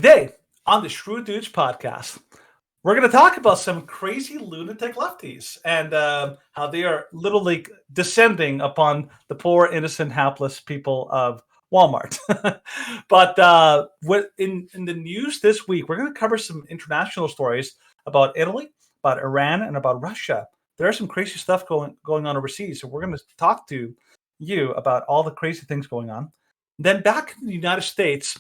Today on the Shrew Dudes podcast, we're going to talk about some crazy lunatic lefties and how they are literally descending upon the poor, innocent, hapless people of Walmart. But in the news this week, we're going to cover some international stories about Italy, about Iran, and about Russia. There's some crazy stuff going on overseas, so we're going to talk to you about all the crazy things going on. Then back in the United States,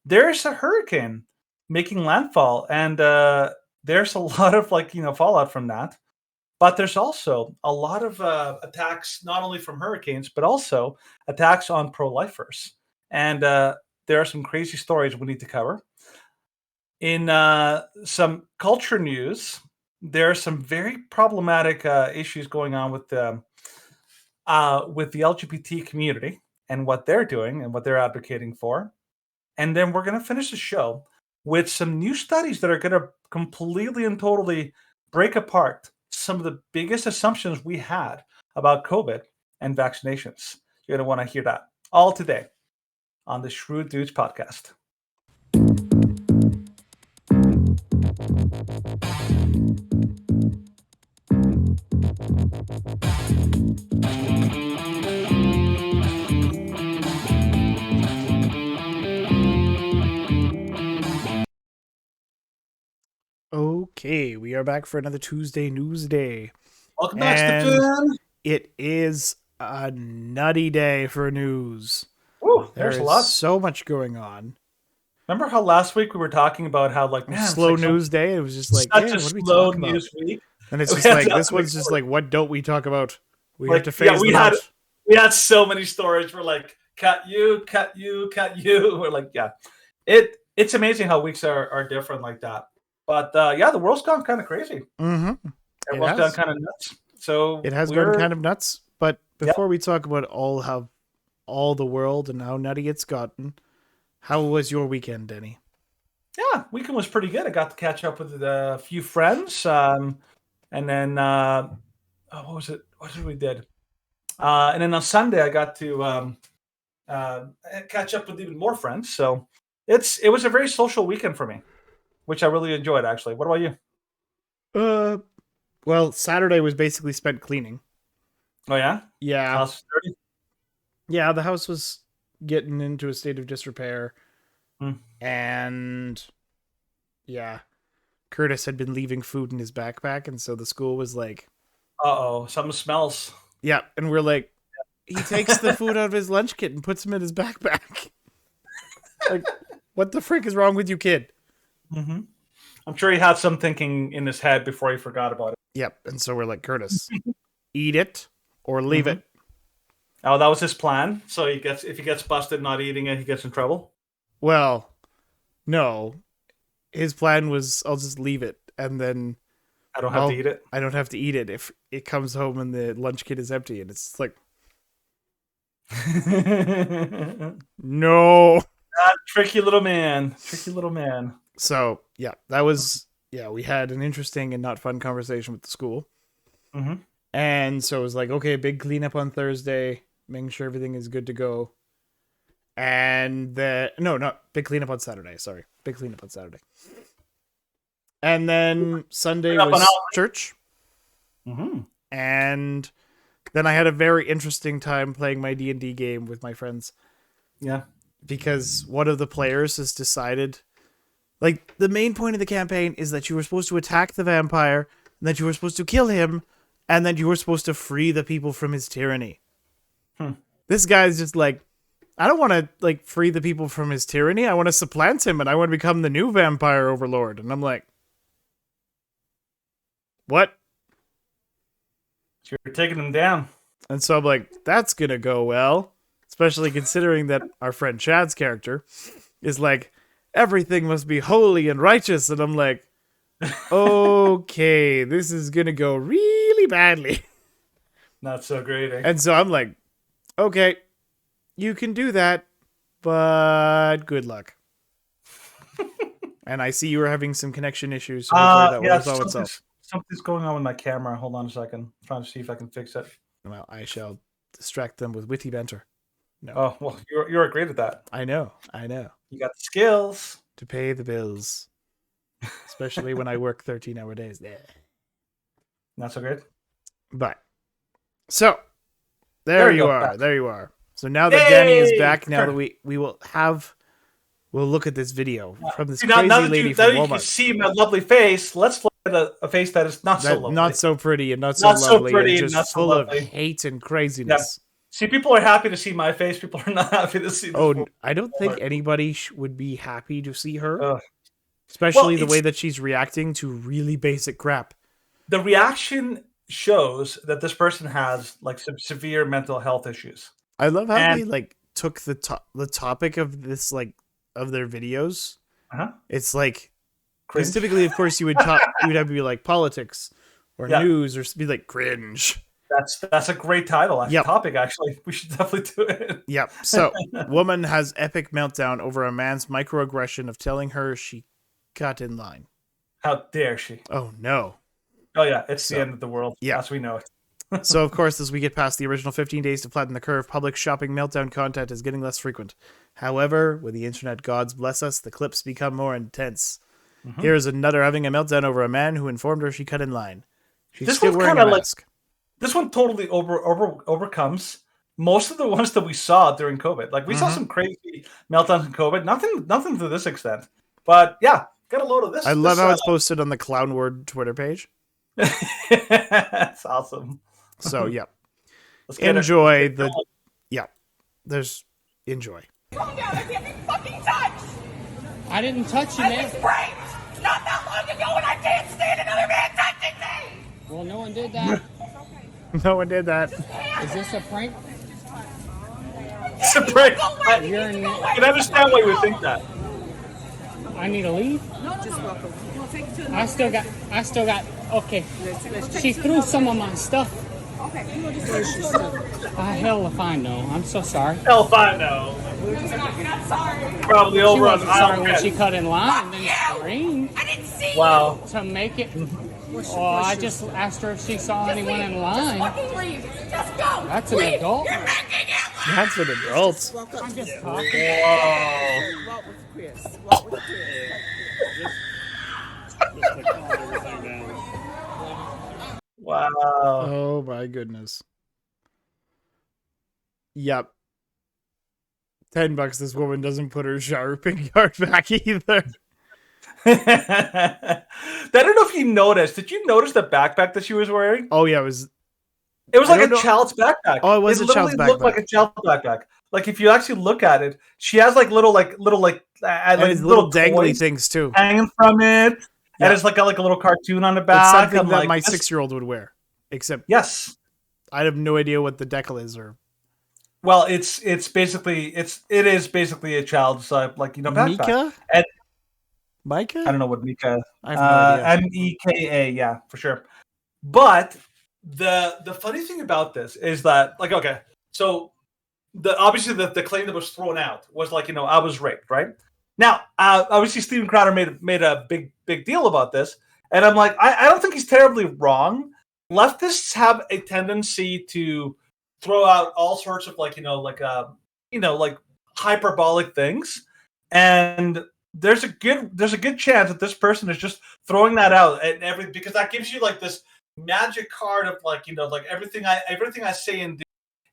there's a hurricane making landfall, and there's a lot of fallout from that. But there's also a lot of attacks, not only from hurricanes, but also attacks on pro-lifers. And there are some crazy stories we need to cover. In some culture news, there are some very problematic issues going on with the LGBT community and what they're doing and what they're advocating for. And then we're going to finish the show with some new studies that are going to completely and totally break apart some of the biggest assumptions we had about COVID and vaccinations. You're going to want to hear that all today on the Shrewd Dudes podcast. Okay, we are back for another Tuesday News Day. Welcome back, Stephen. It is a nutty day for news. Ooh, there's a lot. So much going on. Remember how last week we were talking about how slow news day? It was just like, such a slow news week. And it's just like, this one's just like, what don't we talk about? We have to phase them out. We had so many stories. We're like, cut you. We're like, yeah. It's amazing how weeks are different like that. But the world's gone kind of crazy. Mm-hmm. Everyone's gone kind of nuts. So it has gone kind of nuts. But before we talk about all the world and how nutty it's gotten, how was your weekend, Denny? Yeah, weekend was pretty good. I got to catch up with a few friends, and then what was it? What did we did? And then on Sunday, I got to catch up with even more friends. So it was a very social weekend for me, which I really enjoyed, actually. What about you? Well, Saturday was basically spent cleaning. Oh, yeah? Yeah. House dirty? Yeah, the house was getting into a state of disrepair. And, yeah, Curtis had been leaving food in his backpack, and so the school was like... Uh-oh, something smells. Yeah, and we're like, he takes the food out of his lunch kit and puts him in his backpack. Like, what the frick is wrong with you, kid? Mm-hmm. I'm sure he had some thinking in his head before he forgot about it. Yep, and so we're like, Curtis, eat it or leave it. Oh, that was his plan? So if he gets busted not eating it, he gets in trouble? Well, no. His plan was, I'll just leave it, and then... I don't have to eat it? I don't have to eat it if it comes home and the lunch kit is empty, and it's like... No! Tricky little man. So, yeah, that was... Yeah, we had an interesting and not fun conversation with the school. Mm-hmm. And so it was like, okay, big cleanup on Thursday, making sure everything is good to go. And big cleanup on Saturday. Sorry, big cleanup on Saturday. And then Sunday was church. Mm-hmm. And then I had a very interesting time playing my D&D game with my friends. Yeah. Because one of the players has decided... Like, the main point of the campaign is that you were supposed to attack the vampire, and that you were supposed to kill him, and that you were supposed to free the people from his tyranny. This guy's just like, I don't want to, free the people from his tyranny. I want to supplant him, and I want to become the new vampire overlord. And I'm like, what? You're taking him down. And so I'm like, that's going to go well. Especially considering that our friend Chad's character is like, everything must be holy and righteous. And I'm like, okay, this is going to go really badly. Not so great, eh? And so I'm like, okay, you can do that, but good luck. And I see you were having some connection issues. So something's going on with my camera. Hold on a second. I'm trying to see if I can fix it. Well, I shall distract them with witty banter. No. Oh, well, you're great at that. I know. You got the skills. to pay the bills, especially when I work 13-hour days. Not so good. But so There you you go, are. back. There you are. So now that Danny is Yay! back, now that we will have, we'll look at this video from this See, crazy now that lady you, from now you can Walmart. see my lovely face, let's look at a face that is not so That lovely. not so pretty and not so Not so lovely pretty and and just not so full of lovely. hate and Yeah. craziness. See, people are happy to see my face. People are not happy to see this. Oh, I don't think Walmart. anybody would be happy to see her, Ugh. especially Well, the way that she's reacting to really basic crap. the reaction shows that this person has like some severe mental health issues. I love how And they like took the topic of this, like, of their videos. uh-huh, It's like, because cringe. typically, of course, you would have to be like politics or Yeah. news or be like cringe. That's a great title. Yep. Topic, actually. We should definitely do it. Yep. So, woman has epic meltdown over a man's microaggression of telling her she got in line. How dare she? Oh no. Oh yeah, it's So, the end of the world. yeah. As we know it. So, of course, as we get past the original 15 days to flatten the curve, public shopping meltdown content is getting less frequent. However, with the internet gods bless us, the clips become more intense. Mhm. Here's another having a meltdown over a man who informed her she cut in line. She's This still one's wearing a kinda like- mask. This one totally overcomes most of the ones that we saw during COVID. Like we saw Mhm. some crazy meltdowns in COVID. Nothing to this extent. But yeah, get a load of this. I love this, how it's posted on the Clown Word Twitter page. That's awesome. So, yeah. Let's get it. Enjoy the... Yeah. There's... Enjoy. Calm down, I can't be fucking touched! I didn't touch you, I man. was raped not that long ago and I can't stand another man touching me! Well, no one did that. No one did that. Is this a prank? It's a prank. Go away! I You're in. I can understand why you would think that. I need to leave. Just welcome. We'll take you to I still got. Okay. She threw some of my stuff. Okay, we'll just take you to Hell if I know. I'm so sorry. Hell if I know. You're not sorry. Probably She over on wasn't sorry aisle when she 10. cut in line and then screamed I didn't see Wow. to make it. Well, I just asked her if she saw anyone in Just line. fucking leave. Just go. That's an Leave. adult. You're making it loud. That's an adult. I'm just talking. Whoa. Walk with Chris. Walk with Chris. Wow. Oh my goodness. Yep. $10 this woman doesn't put her shower pink card back either. I don't know if you noticed. Did you notice the backpack that she was wearing? Oh yeah, it was It was I like a don't know- child's backpack. Oh, it was a child's literally looked like backpack. a child's backpack. Like if you actually look at it, she has like little and it's little dangly toys things too. hanging from it, Yeah. and it's like got like a little cartoon on the It's back. something I'm that like, my this- 6-year-old would wear. Except Yes. I have no idea what the decal is or Well, it is basically a child's backpack. Mika? And- Micah? I don't know what Mika. I have no idea. MEKA, yeah, for sure. But the funny thing about this is that, like, okay, so obviously the claim that was thrown out was like, I was raped, right? Now, obviously Steven Crowder made a big deal about this, and I'm like, I don't think he's terribly wrong. Leftists have a tendency to throw out all sorts of like hyperbolic things, and there's a good chance that this person is just throwing that out and because that gives you like this magic card of like everything I say and do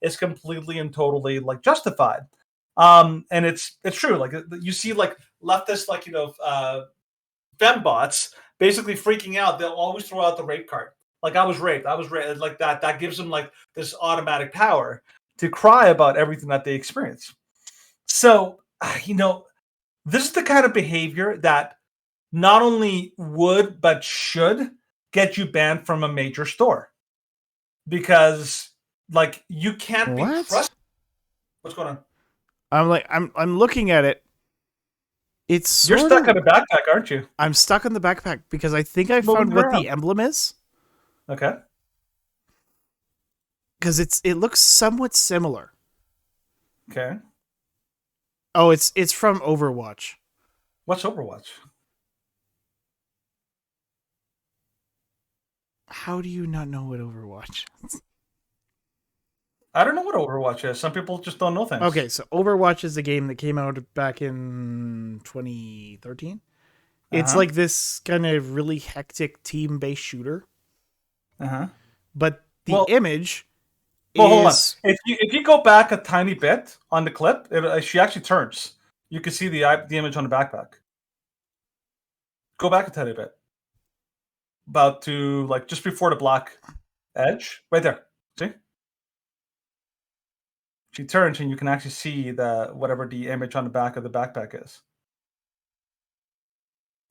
is completely and totally like justified. And it's true. Like you see like leftists fembots basically freaking out. They'll always throw out the rape card. Like I was raped. Like that gives them like this automatic power to cry about everything that they experience. So, this is the kind of behavior that not only would, but should get you banned from a major store. Because, like, you can't be What? trusted. What's going on? I'm looking at it. It's You're sort stuck of, on a backpack, aren't you? I'm stuck on the backpack because I think I Moving found what around. the emblem is. Okay. Because it looks somewhat similar. Okay. Oh, it's from Overwatch. What's Overwatch? How do you not know what Overwatch is? I don't know what Overwatch is. Some people just don't know things. Okay, so Overwatch is a game that came out back in 2013. It's like this kind of really hectic team-based shooter, but the image hold on. is If you go back a tiny bit on the clip, she actually turns. You can see the image on the backpack. Go back a tiny bit, about to like just before the black edge, right there. See? She turns, and you can actually see whatever the image on the back of the backpack is.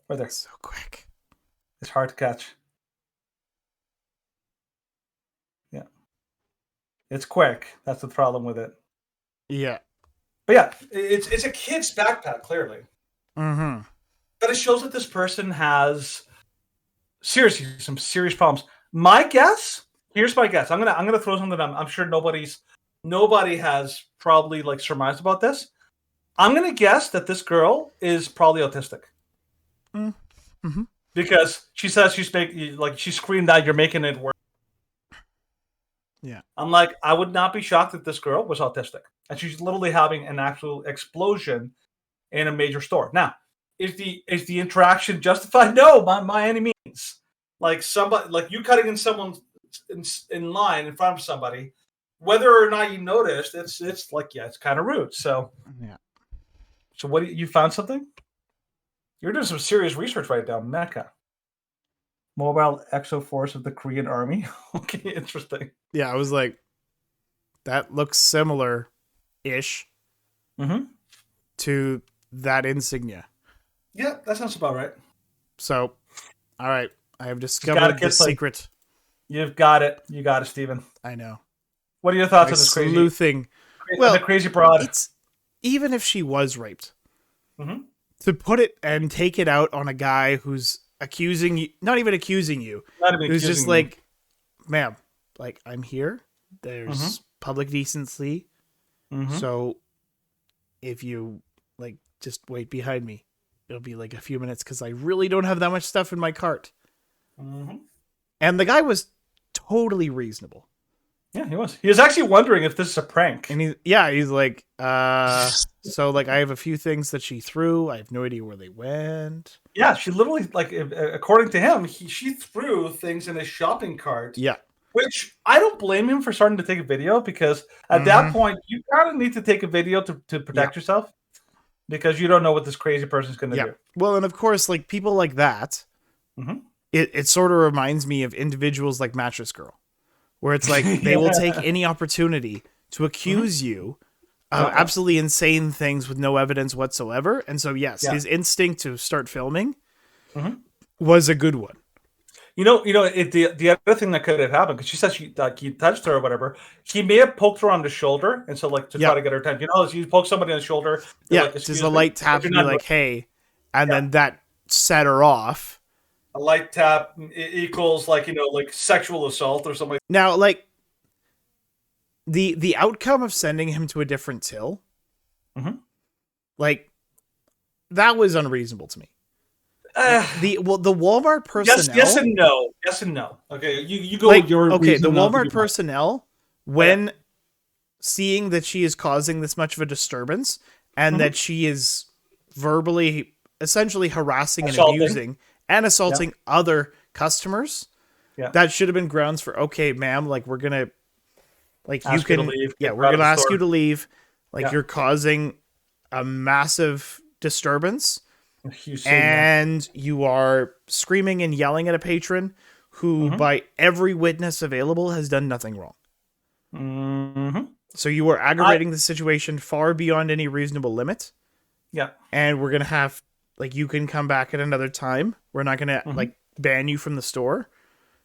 Right there. so quick. It's hard to catch. Yeah. It's quick. That's the problem with it. Yeah. But yeah, it's a kid's backpack, clearly. Mm-hmm. But it shows that this person has seriously some serious problems. My guess, here's my guess. I'm gonna throw something that I'm sure nobody has probably like surmised about this. I'm gonna guess that this girl is probably autistic. Mm-hmm. Because she says she screamed out, "You're making it worse." Yeah. I'm like, I would not be shocked if this girl was autistic. And she's literally having an actual explosion in a major store. Now, is the interaction justified? No, by any means. Like somebody, like you cutting in someone in line in front of somebody, whether or not you noticed, it's like, yeah, it's kind of rude. So Yeah. So what you found something? You're doing some serious research right now, Mecha. Mobile Exo Force of the Korean Army. Okay, interesting. Yeah, I was like, that looks similar-ish to that insignia. Yeah, that sounds about right. So, all right, I have discovered the secret. You've got it. You got it, Steven. I know. What are your thoughts on this crazy sleuthing? Well, the crazy broad. It's even if she was raped, to put it and take it out on a guy who's accusing you, not even accusing you, who's just like, ma'am, like, I'm here. There's public decency. So if you like just wait behind me, it'll be like a few minutes because I really don't have that much stuff in my cart. And the guy was totally reasonable. Yeah, he was. He was actually wondering if this is a prank. And he's like, so like I have a few things that she threw. I have no idea where they went. Yeah, she literally, like, according to him, she threw things in his shopping cart. Yeah. Which I don't blame him for starting to take a video, because at that point you kind of need to take a video to protect yourself, because you don't know what this crazy person's going to do. Well, and of course, like people like that, it sort of reminds me of individuals like Mattress Girl, where it's like they will take any opportunity to accuse you of absolutely insane things with no evidence whatsoever. And so, yes, his instinct to start filming was a good one. You know, the other thing that could have happened, because she said he touched her or whatever, he may have poked her on the shoulder, and so like to try to get her attention. You know, you poke somebody on the shoulder. Yeah, like, just a light tap, and be like, "Hey," and then that set her off. A light tap equals like sexual assault or something. Now, like the outcome of sending him to a different till, like that was unreasonable to me. The Walmart personnel. Yes and no. Yes and no. Okay, you go. Like, your okay, the Walmart personnel, when seeing that she is causing this much of a disturbance and that she is verbally, essentially harassing and abusing and assaulting other customers, that should have been grounds for, okay, ma'am, like we're gonna, like ask you can leave. Yeah, we're gonna ask you to leave. Like you're causing a massive disturbance. And you are screaming and yelling at a patron who, by every witness available, has done nothing wrong. So you are aggravating the situation far beyond any reasonable limit. Yeah. And we're going to have, like, you can come back at another time. We're not going to, like, ban you from the store.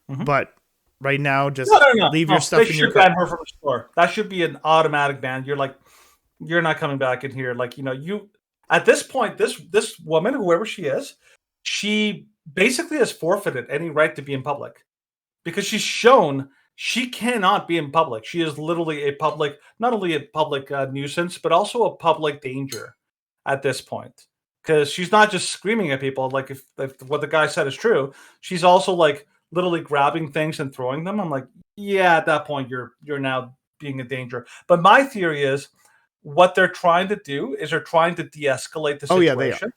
But right now, just leave your stuff in your car. They should ban her from the store. That should be an automatic ban. You're not coming back in here. Like, you... At this point, this woman, whoever she is, she basically has forfeited any right to be in public, because she's shown she cannot be in public. She is literally not only a public nuisance, but also a public danger at this point, because she's not just screaming at people. Like if what the guy said is true, she's also like literally grabbing things and throwing them. I'm like, yeah, at that point, you're now being in danger. But my theory is what they're trying to do is they're trying to de-escalate the Oh, situation. yeah, they are.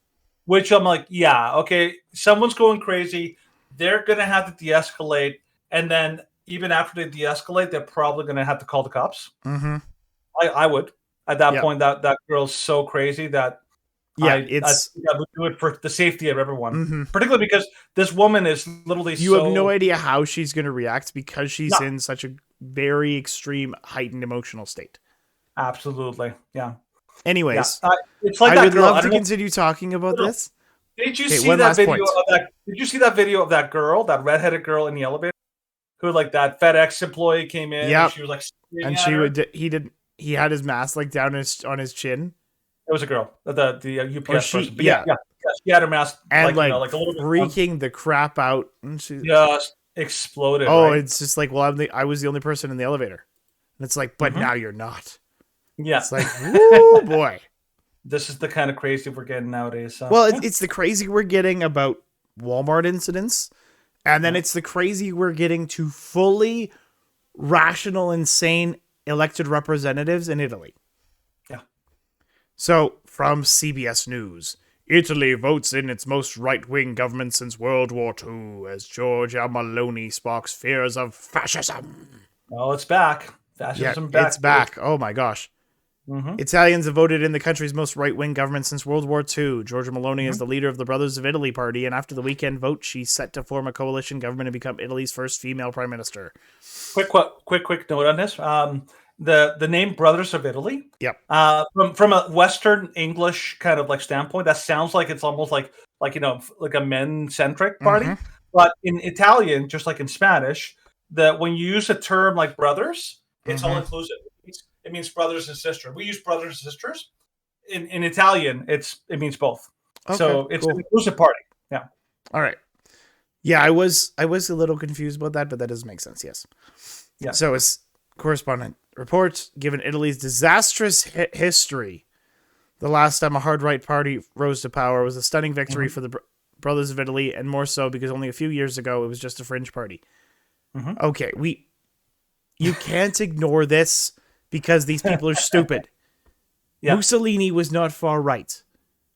Which I'm like, yeah, okay, someone's going crazy. They're gonna have to de-escalate, and then even after they de-escalate, they're probably gonna have to call the cops. Mm-hmm. I would at that Yeah. point. That girl's so crazy that Yeah, I would do it for the safety of everyone, mm-hmm. particularly because this woman is literally. You have no idea how she's going to react because she's No. in such a very extreme, heightened emotional state. Absolutely, yeah. Anyways, It's like I that would girl. love I to don't know- continue talking about No. this. Did you Okay, see one that last video point. of that? Did you see that video of that girl, that redheaded girl in the elevator, who like that FedEx employee came in? Yep. And she was like, screaming And at she her? would. He had his mask like down on his chin, It was a girl, the UPS she- person. But yeah. she had her mask and like, like a little bit freaking the crap out. And she, just exploded. oh, right? it's just like, well, I was the only person in the elevator, and it's like, but Mhm. now you're not. Yeah. It's like, woo, boy. This is the kind of crazy we're getting nowadays. So. Well, yeah. it's the crazy we're getting about Walmart incidents, and then it's the crazy we're getting to fully rational, insane elected representatives in Italy. Yeah. So, from CBS News, Italy votes in its most right-wing government since World War II as Giorgia Meloni sparks fears of fascism. Oh, it's back. Yeah, Fascism back. it's back. Oh my gosh. Mm-hmm. Italians have voted in the country's most right-wing government since World War II. Giorgia Meloni is the leader of the Brothers of Italy party, and after the weekend vote, she's set to form a coalition government and become Italy's first female prime minister. Quick note on this. The name Brothers of Italy. Yep. From a Western English kind of like standpoint, that sounds like it's almost like like a men-centric party. Mhm. But in Italian, just like in Spanish, when you use a term like brothers, it's all inclusive. It means brothers and sisters. We use brothers and sisters. In Italian, it means both. Okay, So it's cool. an inclusive party. Yeah. All right. Yeah, I was a little confused about that, but that does make sense. Yes. Yeah. So as correspondent reports, given Italy's disastrous history, the last time a hard right party rose to power was a stunning victory for the Brothers of Italy, and more so because only a few years ago it was just a fringe party. Okay, you can't ignore this because these people are stupid. Yeah. Mussolini was not far right.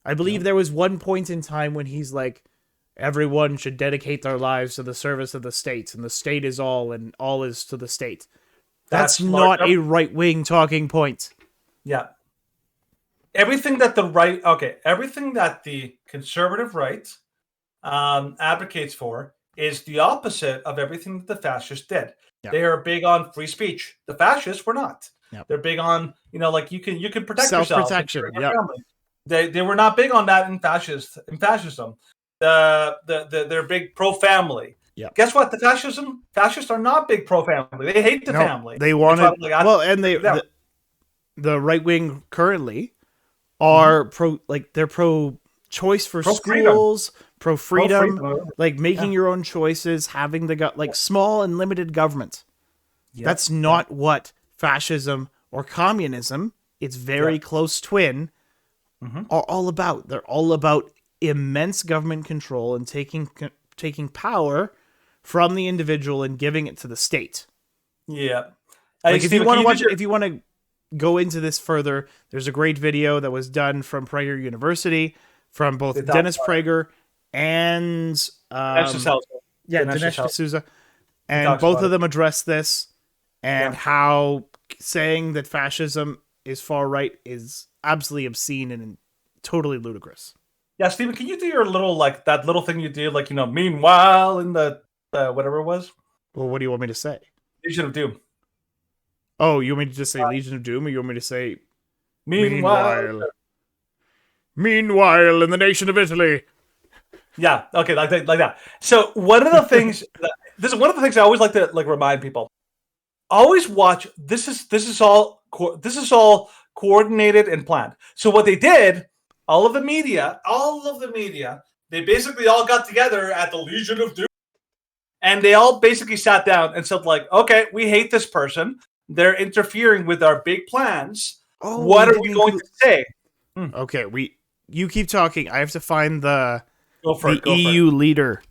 I believe there was one point in time when he's like, everyone should dedicate their lives to the service of the state, and the state is all, and all is to the state. That's not a right-wing talking point. Yeah. Everything that the conservative right advocates for is the opposite of everything that the fascists did. Yeah. They are big on free speech. The fascists were not. Yep. They're big on, like you can protect yourself. Self-protection, and your yep. family. They were not big on that in fascism. They're big pro-family. Yeah. Guess what? Fascists are not big pro-family. They hate the family. They wanted Yeah. the right wing currently are they're pro choice for Pro-freedom. schools, pro freedom, Pro-freedom. like making your own choices, having small and limited government. That's not what fascism or communism, its very close twin, are all about. They're all about immense government control and taking power from the individual and giving it to the state. Yeah. Like if you want to go into this further, there's a great video that was done from Prager University from both Dennis Prager and Dinesh D'Souza, and both of them address this and how saying that fascism is far right is absolutely obscene and totally ludicrous. Yeah, Stephen, can you do your little that little thing you did, meanwhile in the whatever it was? Well, what do you want me to say? Legion of Doom. Oh, you want me to just say Legion of Doom, or you want me to say Meanwhile in the nation of Italy? Yeah, okay, like that. So one of the things this is one of the things I always like to remind people. Always watch. This is all coordinated and planned. So what they did, all of the media, they basically all got together at the Legion of Doom, and they all basically sat down and said, okay, we hate this person. They're interfering with our big plans. Oh, what are we going to say? Okay, you keep talking. I have to find the Go for it. EU leader.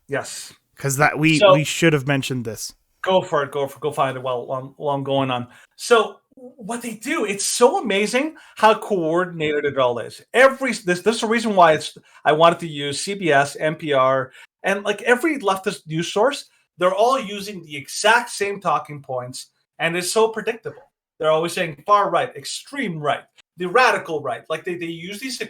Yes, Because we should have mentioned this. Go for it. Go find it while I'm going on. So what they do, it's so amazing how coordinated it all is. This is the reason why I wanted to use CBS, NPR, and like every leftist news source, they're all using the exact same talking points, and it's so predictable. They're always saying far right, extreme right, the radical right. Like they use these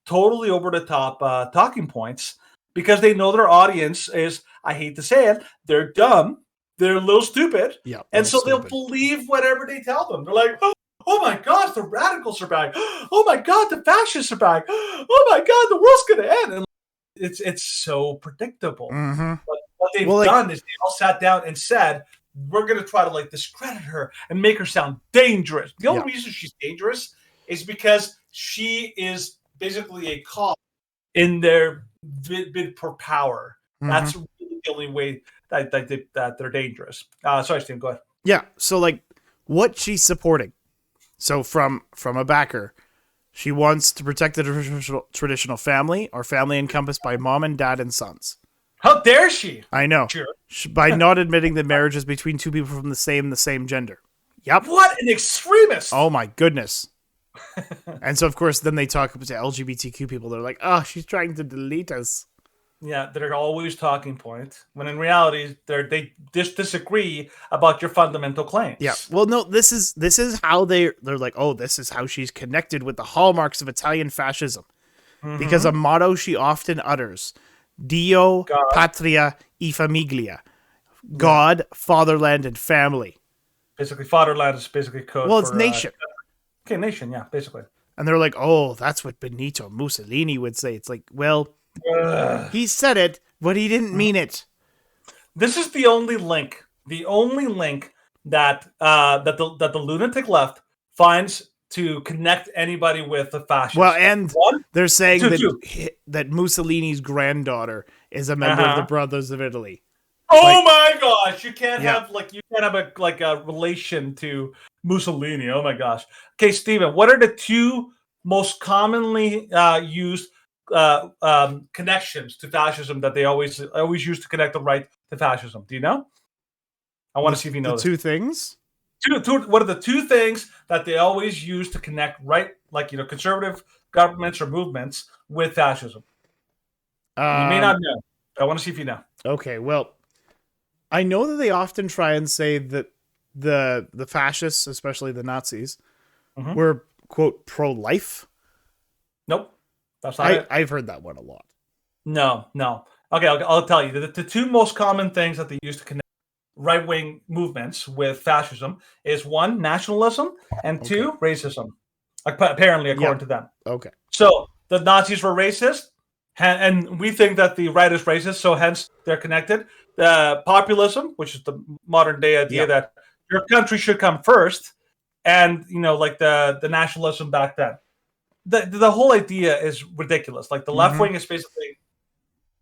totally over the top talking points because they know their audience is, I hate to say it, they're dumb, they're a little stupid, Yeah, and so they'll stupid. believe whatever they tell them. They're like, oh my gosh, the radicals are back. Oh my god, the fascists are back. Oh my god, the world's gonna end. And it's so predictable. Mm-hmm. But what they've done is they all sat down and said, we're gonna try to like discredit her and make her sound dangerous. The only reason she's dangerous is because she is basically a cop in their bid for power. Mm-hmm. That's really the only way that they're dangerous. Sorry, Steve, go ahead. Yeah, so like what she's supporting. So from a backer, she wants to protect the traditional family, or family encompassed by mom and dad and sons. How dare she? I know. Sure. By not admitting that marriage is between two people from the same gender. Yep. What an extremist! Oh my goodness. And so of course then they talk to LGBTQ people. They're like, oh, she's trying to delete us. Yeah, they're always talking points, when in reality they just disagree about your fundamental claims. Yeah. Well, no, this is how they're like, oh, this is how she's connected with the hallmarks of Italian fascism. Mm-hmm. Because a motto she often utters, Dio, God. Patria e famiglia. God, fatherland, and family. Basically, fatherland is basically code for... Well, it's nation. Okay, nation, yeah, basically. And they're like, oh, that's what Benito Mussolini would say. It's like, well... he said it, but he didn't mean it. This is the only link that the lunatic left finds to connect anybody with the fascists. Well, and they're saying that Mussolini's granddaughter is a member of the Brothers of Italy. Oh my gosh! You can't have a relation to Mussolini. Oh my gosh. Okay, Steven, what are the two most commonly used connections to fascism that they always use to connect the right to fascism? Do you know? I want to see if you know the two things. What are the two things that they always use to connect conservative governments or movements with fascism? You may not know. I want to see if you know. Okay, well, I know that they often try and say that the fascists, especially the Nazis, were quote pro-life. Nope. That's not it. I've heard that one a lot. No. Okay, I'll tell you. The two most common things that they use to connect right-wing movements with fascism is one, nationalism, and two, racism. Apparently, according to them. Okay. So the Nazis were racist, and we think that the right is racist, so hence they're connected. Populism, which is the modern-day idea that your country should come first, and the nationalism back then. The whole idea is ridiculous. Like the left wing is basically,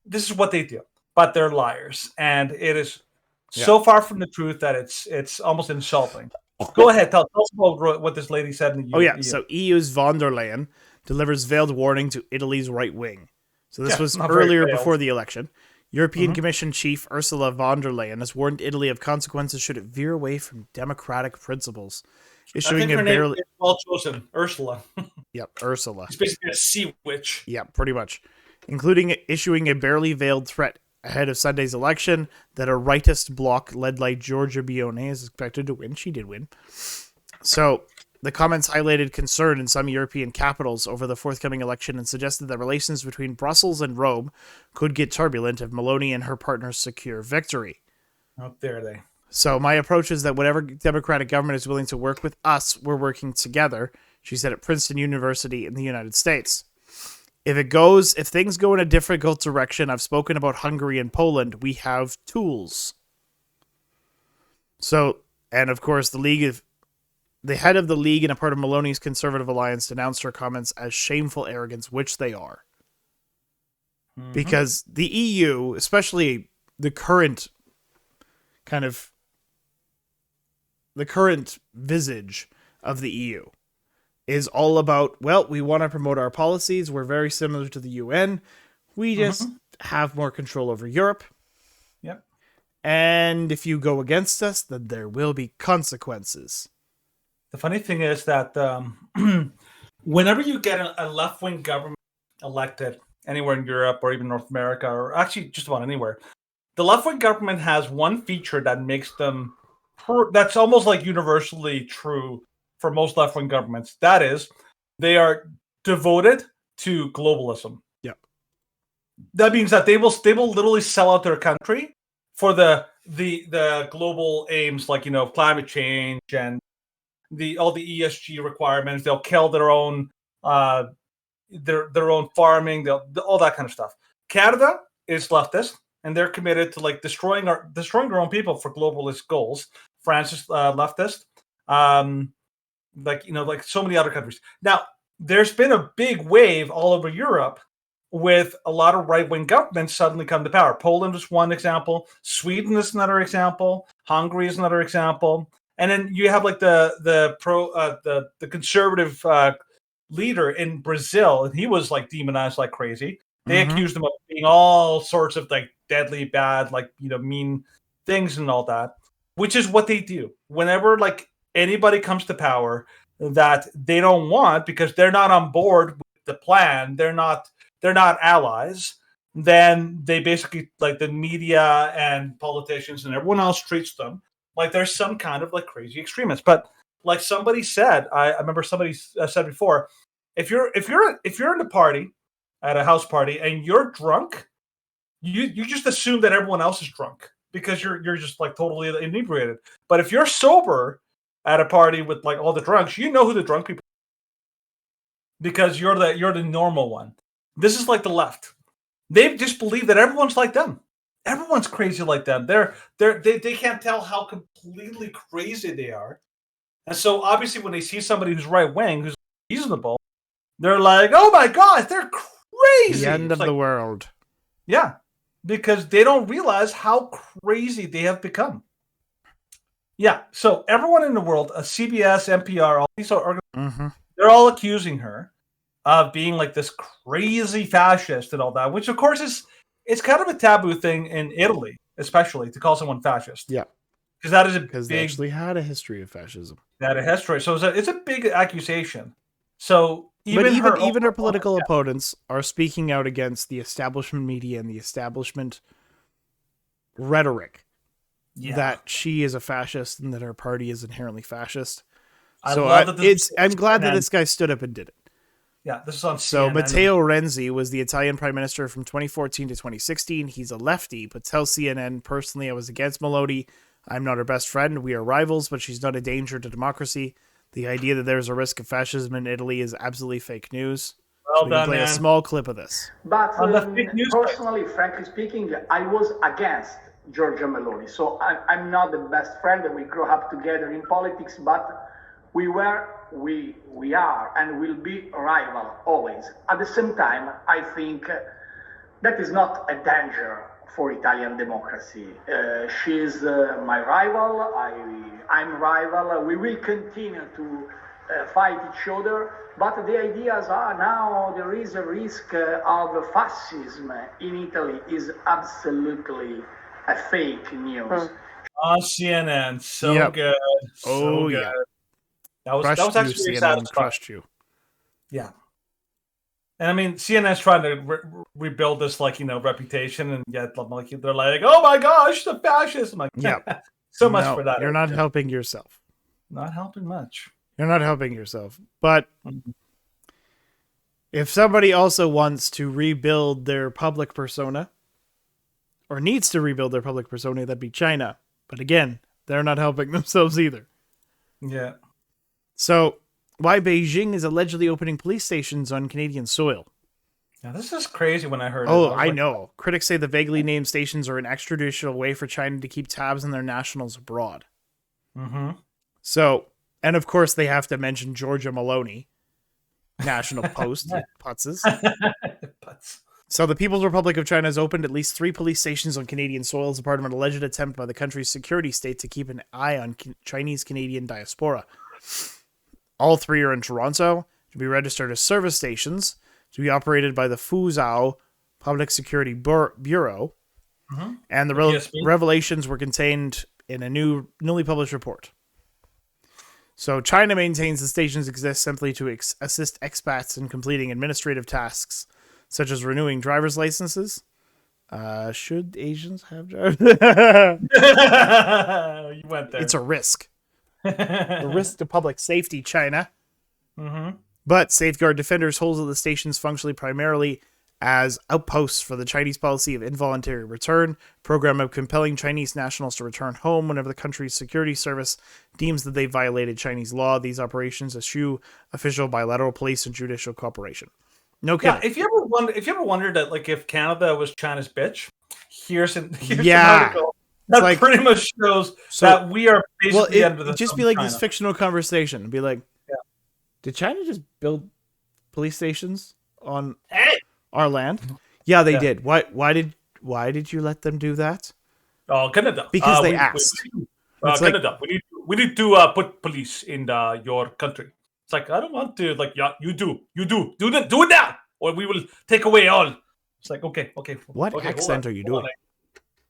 this is what they do, but they're liars, and it is so far from the truth that it's almost insulting. Go ahead, tell us about what this lady said in the EU. So EU's von der Leyen delivers veiled warning to Italy's right wing. So this was earlier before the election. European Commission Chief Ursula von der Leyen has warned Italy of consequences should it veer away from democratic principles. Issuing her name is well chosen, Ursula. Yep, Ursula. She's basically a sea witch. Yeah, pretty much. Including issuing a barely veiled threat ahead of Sunday's election that a rightist bloc led by Giorgia Meloni is expected to win. She did win. So the comments highlighted concern in some European capitals over the forthcoming election and suggested that relations between Brussels and Rome could get turbulent if Meloni and her partners secure victory. How dare they? So my approach is that whatever democratic government is willing to work with us, we're working together, she said at Princeton University in the United States. If things go in a difficult direction, I've spoken about Hungary and Poland, we have tools. So, and of course, the head of the League and a part of Meloni's Conservative Alliance denounced her comments as shameful arrogance, which they are. Because the EU, especially the current visage of the EU, is all about, well, we want to promote our policies. We're very similar to the UN. We just have more control over Europe. Yep. And if you go against us, then there will be consequences. The funny thing is that whenever you get a left-wing government elected anywhere in Europe or even North America, or actually just about anywhere, the left-wing government has one feature that makes them that's almost like universally true for most left-wing governments. That is, they are devoted to globalism. Yep. That means that they will literally sell out their country for the global aims, like climate change and all the ESG requirements. They'll kill their own their own farming. All that kind of stuff. Canada is leftist, and they're committed to like destroying their own people for globalist goals. France is leftist, like so many other countries. Now, there's been a big wave all over Europe with a lot of right-wing governments suddenly come to power. Poland is one example. Sweden is another example. Hungary is another example. And then you have like the conservative leader in Brazil, and he was like demonized like crazy. They accused him of being all sorts of like deadly bad, like mean things and all that, which is what they do whenever like anybody comes to power that they don't want because they're not on board with the plan. They're not allies. Then they basically, like, the media and politicians and everyone else treats them like they're some kind of like crazy extremist. But like somebody said, I remember somebody said before, if you're in a party, at a house party, and you're drunk, you just assume that everyone else is drunk because you're just like totally inebriated. But if you're sober at a party with like all the drunks, you know who the drunk people are because you're the normal one. This is like the left. They just believe that everyone's like them. Everyone's crazy like them. They can't tell how completely crazy they are. And so obviously when they see somebody who's right wing, who's reasonable, they're like, "Oh my gosh, they're crazy." The end of the world. Yeah, because they don't realize how crazy they have become. Yeah, so everyone in the world, CBS, NPR, all these they're all accusing her of being like this crazy fascist and all that, which of course it's kind of a taboo thing in Italy, especially to call someone fascist. Yeah, because that is because they actually had a history of fascism. That a history, so it's a big accusation. So even her political opponents are speaking out against the establishment media and the establishment rhetoric that she is a fascist and that her party is inherently fascist. I'm glad that this guy stood up and did it. Yeah, this is on CNN. So Matteo Renzi was the Italian prime minister from 2014 to 2016. He's a lefty, but tells CNN, "Personally, I was against Meloni. I'm not her best friend. We are rivals, but she's not a danger to democracy. The idea that there's a risk of fascism in Italy is absolutely fake news." Well so we can done, play man. a small clip of this. But personally, frankly speaking, I was against Giorgia Meloni. So I'm not the best friend, and we grew up together in politics, but we are, and will be rival always. At the same time, I think that is not a danger for Italian democracy. She's my rival, I'm rival. We will continue to fight each other, but the ideas are now there is a risk of fascism in Italy is absolutely a fake news. On CNN, so good. So good. Yeah. That was actually CNN crushed you. Yeah. And I mean, CNN's trying to rebuild this, reputation, and yet they're like, "Oh my gosh, the fascist!" I'm like, "Yeah, so much for that." You're not helping yourself. Not helping much. You're not helping yourself. But if somebody also wants to rebuild their public persona, or needs to rebuild their public persona, that'd be China. But again, they're not helping themselves either. Yeah. So, why Beijing is allegedly opening police stations on Canadian soil. Now, this is crazy when I heard it. I know. Critics say the vaguely named stations are an extrajudicial way for China to keep tabs on their nationals abroad. Mm-hmm. So, and of course they have to mention Giorgia Meloni, National Post, putzes. Putz. So the People's Republic of China has opened at least 3 police stations on Canadian soil as a part of an alleged attempt by the country's security state to keep an eye on Chinese-Canadian diaspora. All 3 are in Toronto, to be registered as service stations, to be operated by the Fuzhou Public Security Bureau. And the PSP? revelations were contained in a newly published report. So China maintains the stations exist simply to assist expats in completing administrative tasks, such as renewing driver's licenses. Should Asians have driver's? You went there. It's a risk. A risk to public safety, China. Mm-hmm. But Safeguard Defenders holds the stations functionally primarily as outposts for the Chinese policy of involuntary return, program of compelling Chinese nationals to return home whenever the country's security service deems that they violated Chinese law. These operations eschew official bilateral police and judicial cooperation. No kidding. Yeah, if you ever wondered that, like, if Canada was China's bitch, here's an article that like, pretty much shows that we are basically under the just thumb be of like China. this fictional conversation. Be like, did China just build police stations on our land? Yeah, they did. Why did you let them do that? Oh, Canada. Because they asked. Canada, we need to put police in your country. It's like, I don't want to. Like, yeah, you do it now, or we will take away all. It's like, okay. What accent are you doing?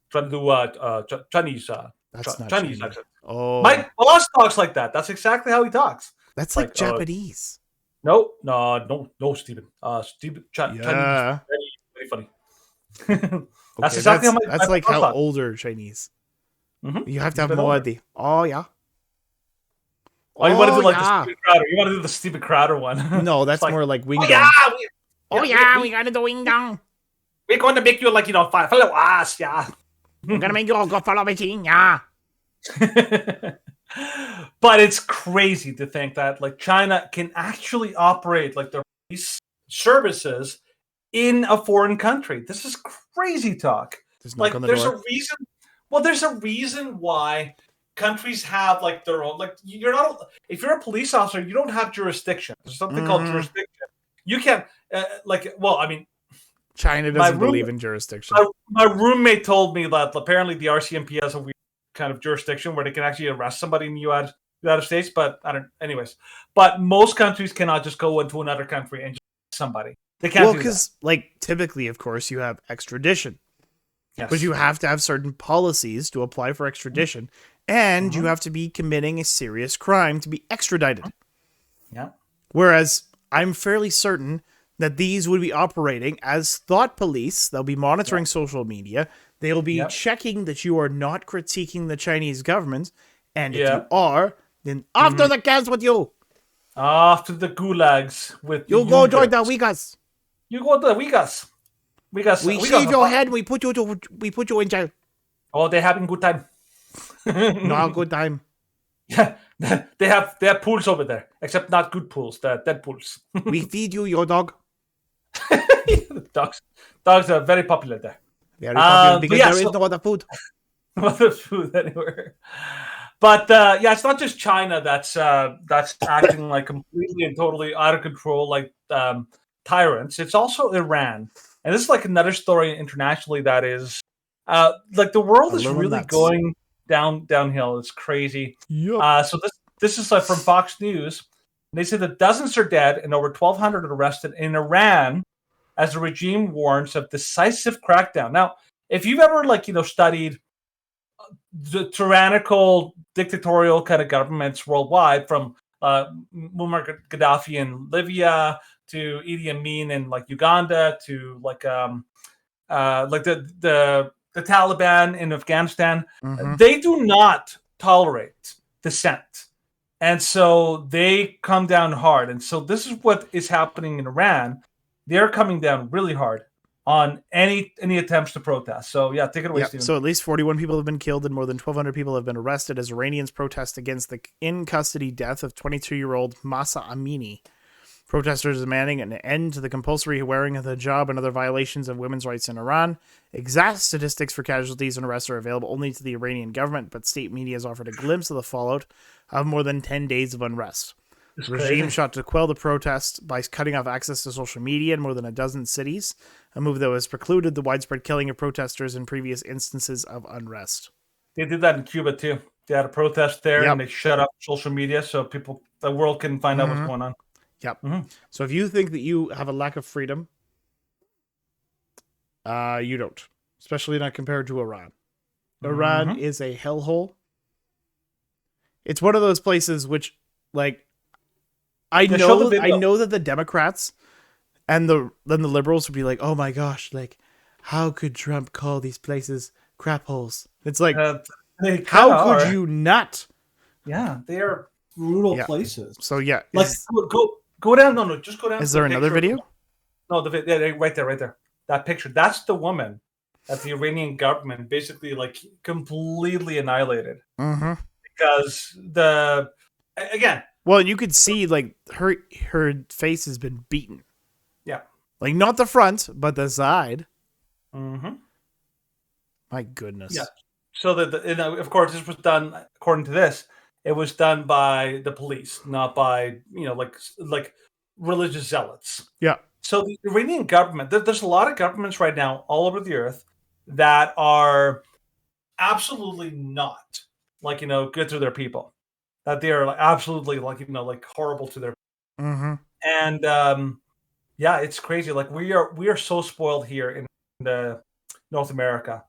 Trying to do Chinese. That's not Chinese Chinese. accent. Oh, My boss talks like that. That's exactly how he talks. that's like Japanese. No, Stephen. Chinese. Yeah. Very funny. That's exactly how that's like boss how talks. older Chinese. Mhm. You have to have Been more older. of the. Oh yeah. Oh, you want to do like yeah. the Stephen Crowder? You want to do the Stephen Crowder one? No, that's It's like, more like wing oh dong. yeah, we gotta do wing dong. we're going to make you like follow us, yeah. We're gonna make you all go follow me, yeah. But it's crazy to think that like China can actually operate like their police services in a foreign country. This is crazy talk. There's Like, knock on the there's door. a reason. Well, there's a reason why countries have like their own. Like, you're not. If you're a police officer, you don't have jurisdiction. There's something called jurisdiction. You can't. Well, I mean, China doesn't believe in jurisdiction. my roommate told me that apparently the RCMP has a weird kind of jurisdiction where they can actually arrest somebody in the United States. But I don't. Anyways, but most countries cannot just go into another country and just arrest somebody. They can't. Well, do that. because like typically, of course, you have extradition. Yes. But you have to have certain policies to apply for extradition, and you have to be committing a serious crime to be extradited. Yeah. Whereas I'm fairly certain that these would be operating as thought police. They'll be monitoring social media. They'll be checking that you are not critiquing the Chinese government. And if you are, then after the cans with you. After the gulags with You the go join the Uyghurs. Uyghurs. You go to the Uyghurs. We shave your head. We put you in jail. Oh, they're having good time. No good time. Yeah, they have pools over there, except not good pools. They're dead pools. We feed you your dog. Dogs are very popular there. Very popular because yeah, there is so- no other food. Other food anywhere. But it's not just China that's acting like completely and totally out of control, like tyrants. It's also Iran, and this is like another story internationally that is like the world is little really nuts. going downhill. It's crazy. Yep. So this is from Fox News. They say that dozens are dead and over 1,200 arrested in Iran as the regime warns of decisive crackdown. Now, if you've ever studied the tyrannical, dictatorial kind of governments worldwide, from Muammar Gaddafi in Libya to Idi Amin in like Uganda to like the Taliban in Afghanistan, they do not tolerate dissent. And so they come down hard. And so this is what is happening in Iran. They're coming down really hard on any attempts to protest. So yeah, take it away, Stephen. So at least 41 people have been killed and more than 1,200 people have been arrested as Iranians protest against the in-custody death of 22-year-old Masa Amini. Protesters demanding an end to the compulsory wearing of the hijab and other violations of women's rights in Iran. Exact statistics for casualties and arrests are available only to the Iranian government, but state media has offered a glimpse of the fallout of more than 10 days of unrest. The regime sought to quell the protests by cutting off access to social media in more than a dozen cities, a move that has precluded the widespread killing of protesters in previous instances of unrest. They did that in Cuba too. They had a protest there Yep. and they shut up social media so the world can find out what's going on. Yep. So if you think that you have a lack of freedom, you don't. especially not compared to Iran. Iran is a hellhole. It's one of those places which, like, I know that the Democrats and then the liberals would be like, "Oh my gosh, like, how could Trump call these places crap holes?" It's like, how could you not? Yeah, they are brutal Yeah. places. So yeah, Like, go down. No, just go down. is to there the another picture. video? No, right there. That picture. That's the woman that the Iranian government basically like completely annihilated Mm-hmm. because again. Well, you could see like her face has been beaten. Yeah. Like not the front, but the side. Mm-hmm. My goodness. Yeah. So of course, this was done according to this. It was done by the police, not by like religious zealots. Yeah. So the Iranian government, there's a lot of governments right now all over the earth that are absolutely not good to their people. That they are like, absolutely like horrible to their. Mm-hmm. And yeah, it's crazy. Like we are so spoiled here in the North America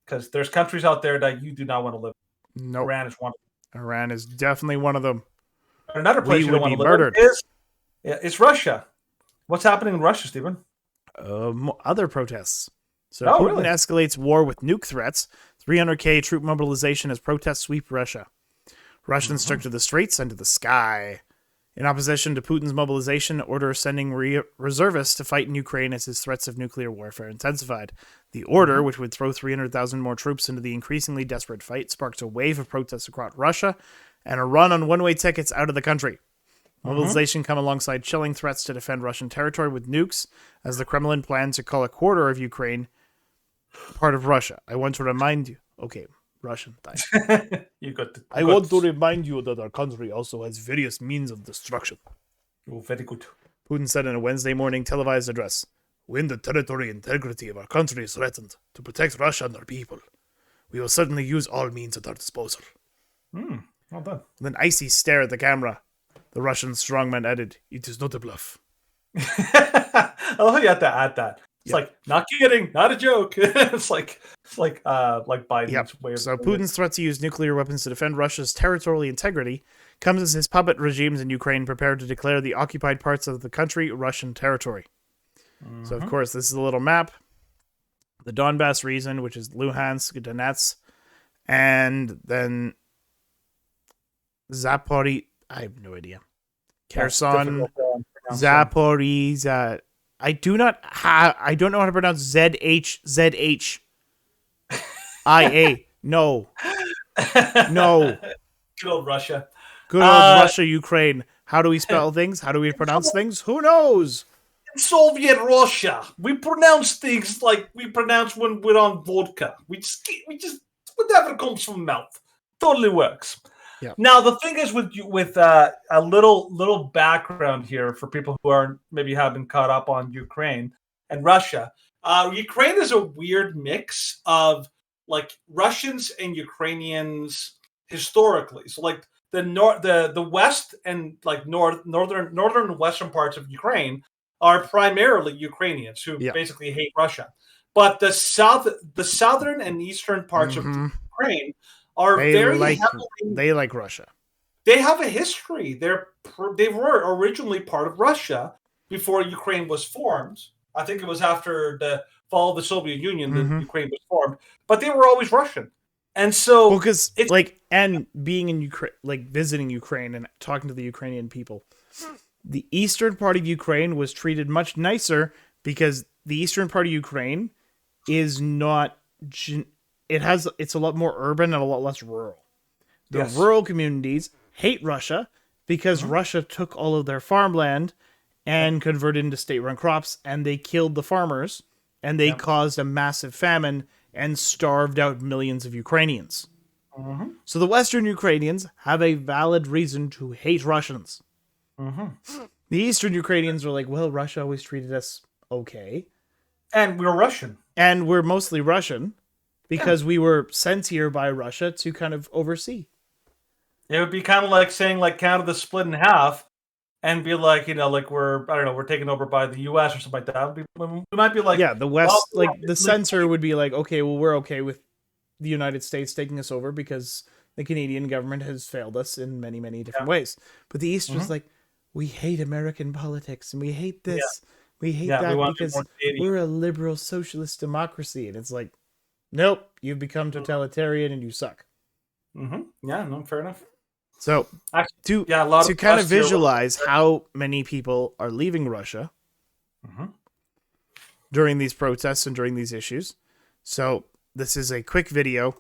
because there's countries out there that you do not want to live in. Nope. Iran is one. Iran is definitely one of them. Another place you don't want to live in is Russia. What's happening in Russia, Stephen? Other protests. So Oh, Putin really? escalates war with nuke threats. 300K troop mobilization as protests sweep Russia. Russians took to the streets and to the sky. In opposition to Putin's mobilization, order sending reservists to fight in Ukraine as his threats of nuclear warfare intensified. The order, which would throw 300,000 more troops into the increasingly desperate fight, sparked a wave of protests across Russia and a run on one-way tickets out of the country. Mobilization come alongside chilling threats to defend Russian territory with nukes, as the Kremlin planned to call a quarter of Ukraine part of Russia. I want to remind you... Okay, Russian time. I want to remind you that our country also has various means of destruction. Oh, very good. Putin said in a Wednesday morning televised address, "When the territorial integrity of our country is threatened, to protect Russia and our people, we will certainly use all means at our disposal." Well done. With an icy stare at the camera, the Russian strongman added, "It is not a bluff." I love how you have to add that. It's like, not kidding, not a joke. it's like Biden's way of So doing Putin's threat to use nuclear weapons to defend Russia's territorial integrity comes as his puppet regimes in Ukraine prepare to declare the occupied parts of the country Russian territory. So, of course, this is a little map. The Donbass region, which is Luhansk, Donetsk, and then Zaporizhzhia. I have no idea. Kherson, Zaporizhzhia. I don't know how to pronounce ZHZH. IA. No. Good old Russia. Good old Russia, Ukraine. How do we spell things? How do we pronounce things? Who knows? In Soviet Russia, we pronounce things like we pronounce when we're on vodka. We just whatever comes from the mouth. Totally works. Yeah. Now the thing is with a little background here for people who aren't maybe haven't caught up on Ukraine and Russia. Ukraine is a weird mix of like Russians and Ukrainians historically. So like the west and like northern and western parts of Ukraine are primarily Ukrainians who basically hate Russia. But the southern and eastern parts of Ukraine are they like Russia. They have a history. They were originally part of Russia before Ukraine was formed. I think it was after the fall of the Soviet Union that Ukraine was formed. But they were always Russian, and so because and being in Ukraine, like visiting Ukraine and talking to the Ukrainian people, the eastern part of Ukraine was treated much nicer because the eastern part of Ukraine is not. It's a lot more urban and a lot less rural. The rural communities hate Russia because Russia took all of their farmland and converted into state-run crops, and they killed the farmers, and they caused a massive famine and starved out millions of Ukrainians. So the Western Ukrainians have a valid reason to hate Russians. The Eastern Ukrainians are like, well, Russia always treated us okay. And we're Russian. And we're mostly Russian. Because we were sent here by Russia to kind of oversee. It would be kind of like saying like Canada split in half, and be like, like we're I don't know, we're taken over by the U.S. or something like that. We might be like, Yeah, the well, West, like the censor would be like, okay, well, we're okay with the United States taking us over because the Canadian government has failed us in many, many different ways. But the East was like, we hate American politics and we hate this, we hate we that want to be because more Canadian. we're a liberal socialist democracy. And it's like, nope, you've become totalitarian and you suck. Yeah, no, fair enough. So Actually, a lot to of kind of us here- visualize how many people are leaving Russia during these protests and during these issues. So this is a quick video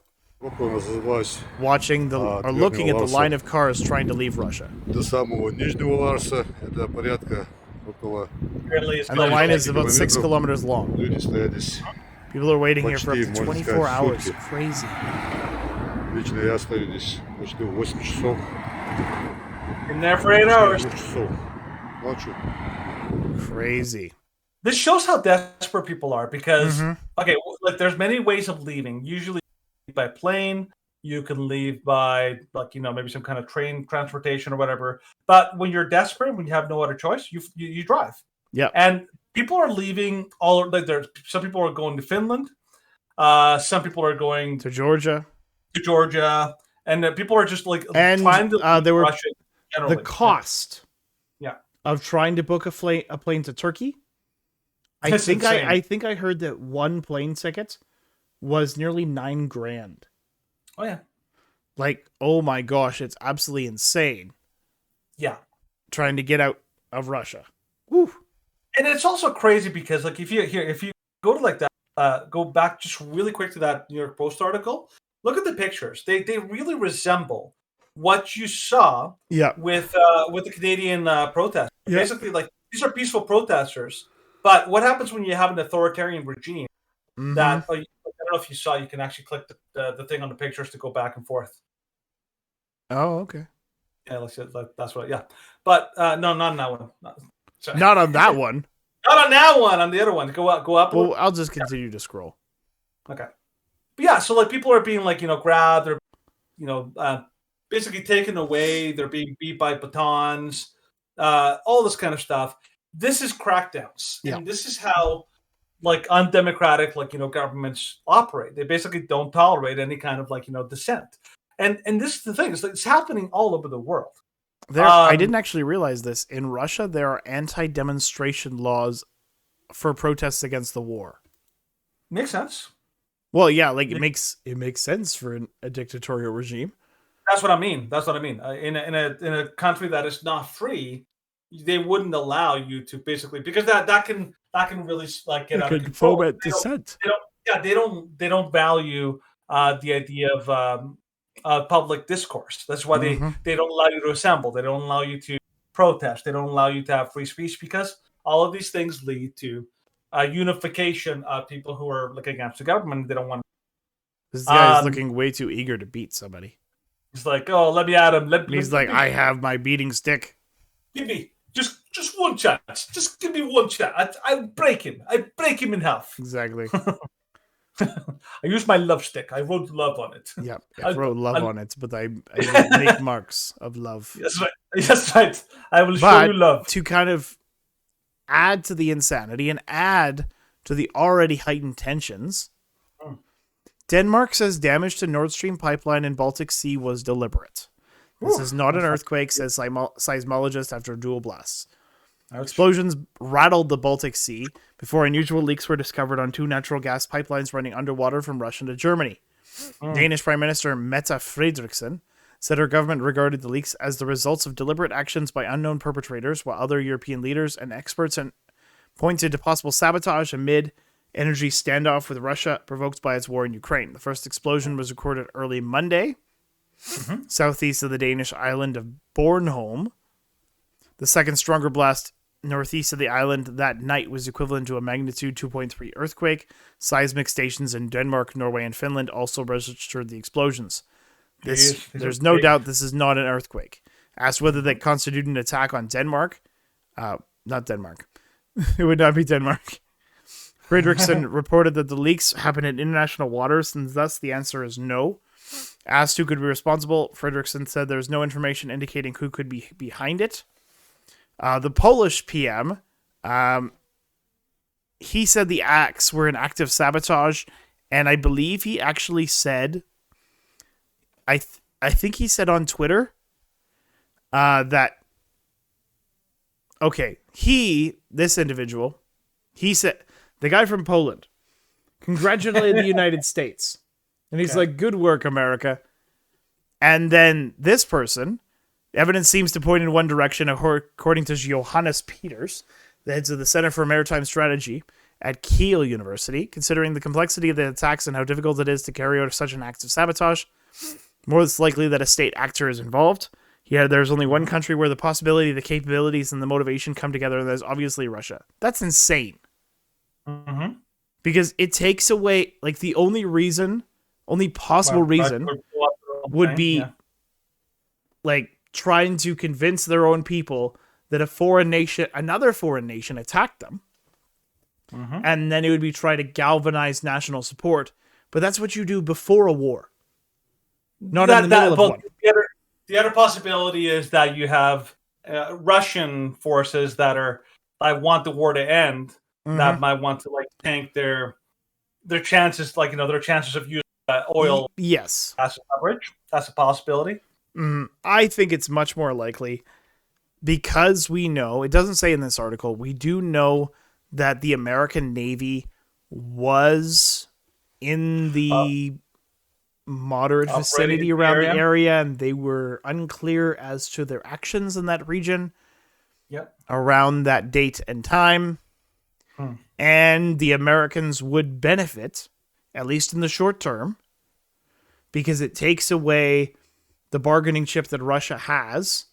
watching or looking at the line of cars trying to leave Russia. До самого Нижнего Ларса, это порядка около apparently it's And the gonna line be is about 6 kilometers long. люди стоят здесь. People are waiting here for up Почти, to можно 24 сказать, hours. сутки. Crazy. Лично я стою здесь почти 8 часов. in there for 8 hours. 8 часов ночью. Crazy. This shows how desperate people are because okay, like there's many ways of leaving. Usually by plane, you can leave by like maybe some kind of train transportation or whatever. But when you're desperate, when you have no other choice, you drive. Yeah. And people are leaving there's some people are going to Finland. Some people are going To Georgia. to Georgia, and people are just like And, trying to leave there were Russia generally. The cost Yeah. of trying to book a plane to Turkey. It's insane. I think I heard that one plane ticket was nearly $9,000. Oh yeah. Like, oh my gosh, it's absolutely insane Yeah. trying to get out of Russia. Woo. And it's also crazy because like if you go to like that go back just really quick to that New York Post article, look at the pictures. They really resemble what you saw Yeah. with the Canadian protest. Yeah. Basically, like these are peaceful protesters. But what happens when you have an authoritarian regime that I don't know if you saw, you can actually click the thing on the pictures to go back and forth. Oh, okay. Yeah, that's what. Yeah, but no, not on that one. Sorry. Not on that one. Not on that one. On the other one, go up. Well, I'll just continue to scroll. Okay. But yeah, so like people are being like grabbed, they're basically taken away, they're being beat by batons, all this kind of stuff. This is crackdowns, and this is how like undemocratic governments operate. They basically don't tolerate any kind of dissent. And this is the thing, it's happening all over the world. I didn't actually realize this. In Russia, there are anti-demonstration laws for protests against the war. Makes sense. Well, yeah, like it makes sense for a dictatorial regime. That's what I mean. In a country that is not free, they wouldn't allow you to basically, because that can really like get out of control. Foment dissent. They don't value the idea of public discourse. That's why they don't allow you to assemble. They don't allow you to protest. They don't allow you to have free speech, because all of these things lead to unification of people who are like against the government. They don't want. This guy is looking way too eager to beat somebody. He's like, oh, let me at him. He's like, I have my beating stick. Give me just one chance. Just give me one chance. I break him. I break him in half. Exactly. I use my love stick. I wrote love on it. Yeah, I wrote love on it, but I make marks of love. That's right. I will show you love. To kind of add to the insanity and add to the already heightened tensions, Denmark says damage to Nord Stream pipeline in Baltic Sea was deliberate. This is not an earthquake, says seismologist after dual blasts. Explosions rattled the Baltic Sea before unusual leaks were discovered on 2 natural gas pipelines running underwater from Russia to Germany. Danish Prime Minister Mette Frederiksen said her government regarded the leaks as the results of deliberate actions by unknown perpetrators, while other European leaders and experts pointed to possible sabotage amid energy standoff with Russia provoked by its war in Ukraine. The first explosion was recorded early Monday, southeast of the Danish island of Bornholm. The second stronger blast northeast of the island that night was equivalent to a magnitude 2.3 earthquake. Seismic stations in Denmark, Norway, and Finland also registered the explosions. There's no doubt this is not an earthquake. Asked whether they constitute an attack on Denmark. Not Denmark. It would not be Denmark. Frederiksen reported that the leaks happened in international waters, and thus the answer is no. Asked who could be responsible, Frederiksen said there's no information indicating who could be behind it. The Polish PM, he said the acts were an act of sabotage, and I believe he actually said, I think he said on Twitter, that, okay, this individual, he said, the guy from Poland, congratulated the United States. And he's like, good work, America. And then this person, evidence seems to point in one direction, according to Johannes Peters, the heads of the Center for Maritime Strategy at Kiel University, considering the complexity of the attacks and how difficult it is to carry out such an act of sabotage. More than likely that a state actor is involved. Yeah, there's only one country where the possibility, the capabilities, and the motivation come together, and that's obviously Russia. That's insane. Mm-hmm. Because it takes away, like, the only possible reason would be, like, trying to convince their own people that another foreign nation attacked them. Mm-hmm. And then it would be trying to galvanize national support. But that's what you do before a war. Not in the middle of one. The other possibility is that you have Russian forces that want the war to end, that might want to like tank their chances, like their chances of using oil. Yes, as coverage. That's a possibility. I think it's much more likely because we know, it doesn't say in this article, we do know that the American Navy was in the moderate vicinity around the area, and they were unclear as to their actions in that region around that date and time. And the Americans would benefit, at least in the short term, because it takes away the bargaining chip that Russia has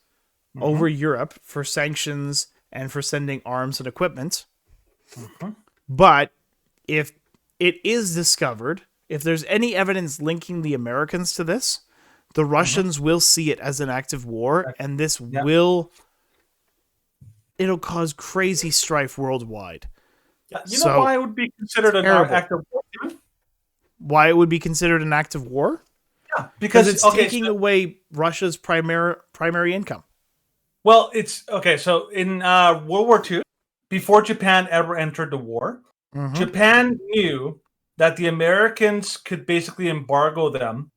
over Europe for sanctions and for sending arms and equipment. But if it is discovered, if there's any evidence linking the Americans to this, the Russians will see it as an act of war, and this it'll cause crazy strife worldwide. Yeah, you know why it would be considered an act of war? Why it would be considered an act of war? Yeah, because it's taking away Russia's primary income. Well, it's okay. So in World War II, before Japan ever entered the war, Japan knew that the Americans could basically embargo them.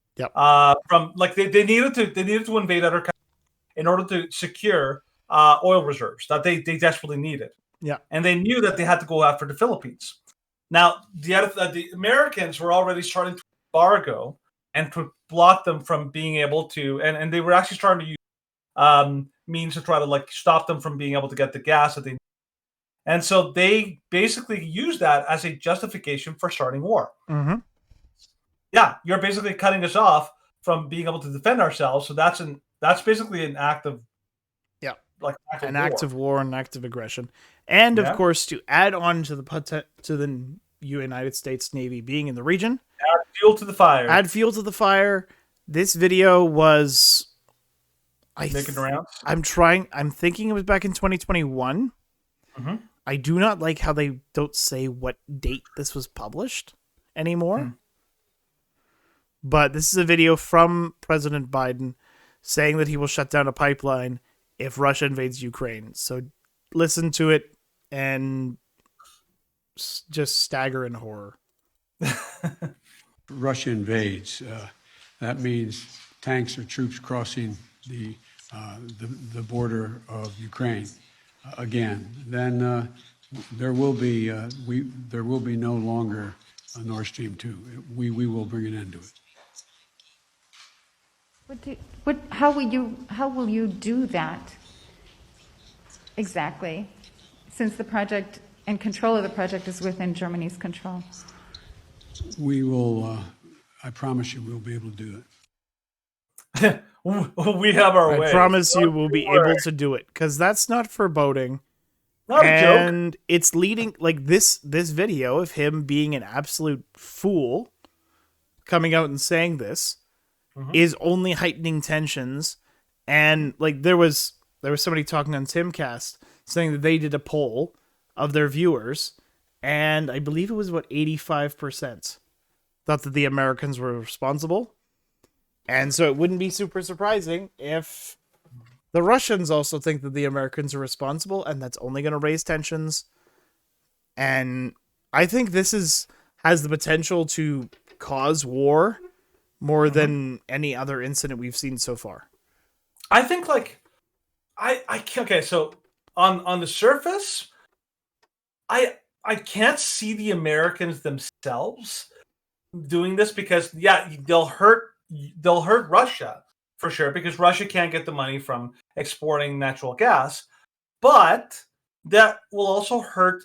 From like they needed to invade other countries in order to secure oil reserves that they desperately needed. Yeah, and they knew that they had to go after the Philippines. Now, the Americans were already starting to embargo and to block them from being able to, and they were actually starting to use means to try to like stop them from being able to get the gas that they need. And so they basically used that as a justification for starting war. Yeah, you're basically cutting us off from being able to defend ourselves. So that's basically an act of an act of war, an act of aggression, and of course to add on to the United States Navy being in the region, add fuel to the fire. This video was making around. I'm thinking it was back in 2021. I do not like how they don't say what date this was published anymore. But this is a video from President Biden saying that he will shut down a pipeline if Russia invades Ukraine. So listen to it and just stagger in horror. Russia invades. That means tanks or troops crossing the border of Ukraine again. Then there will be no longer a Nord Stream 2. We will bring an end to it. How will you do that exactly, since the project and control of the project is within Germany's control? We will, I promise you, we'll be able to do it. We have our way. I promise you we'll be able to do it, because that's not foreboding. Not a joke. And it's leading, like, this video of him being an absolute fool, coming out and saying this, is only heightening tensions. And like there was somebody talking on Timcast saying that they did a poll of their viewers, and I believe it was what 85% thought that the Americans were responsible. And so it wouldn't be super surprising if The Russians also think that the Americans are responsible, and that's only going to raise tensions. And I think this has the potential to cause war more than any other incident we've seen so far. I think okay, so on the surface, I can't see the Americans themselves doing this because they'll hurt Russia for sure, because Russia can't get the money from exporting natural gas, but that will also hurt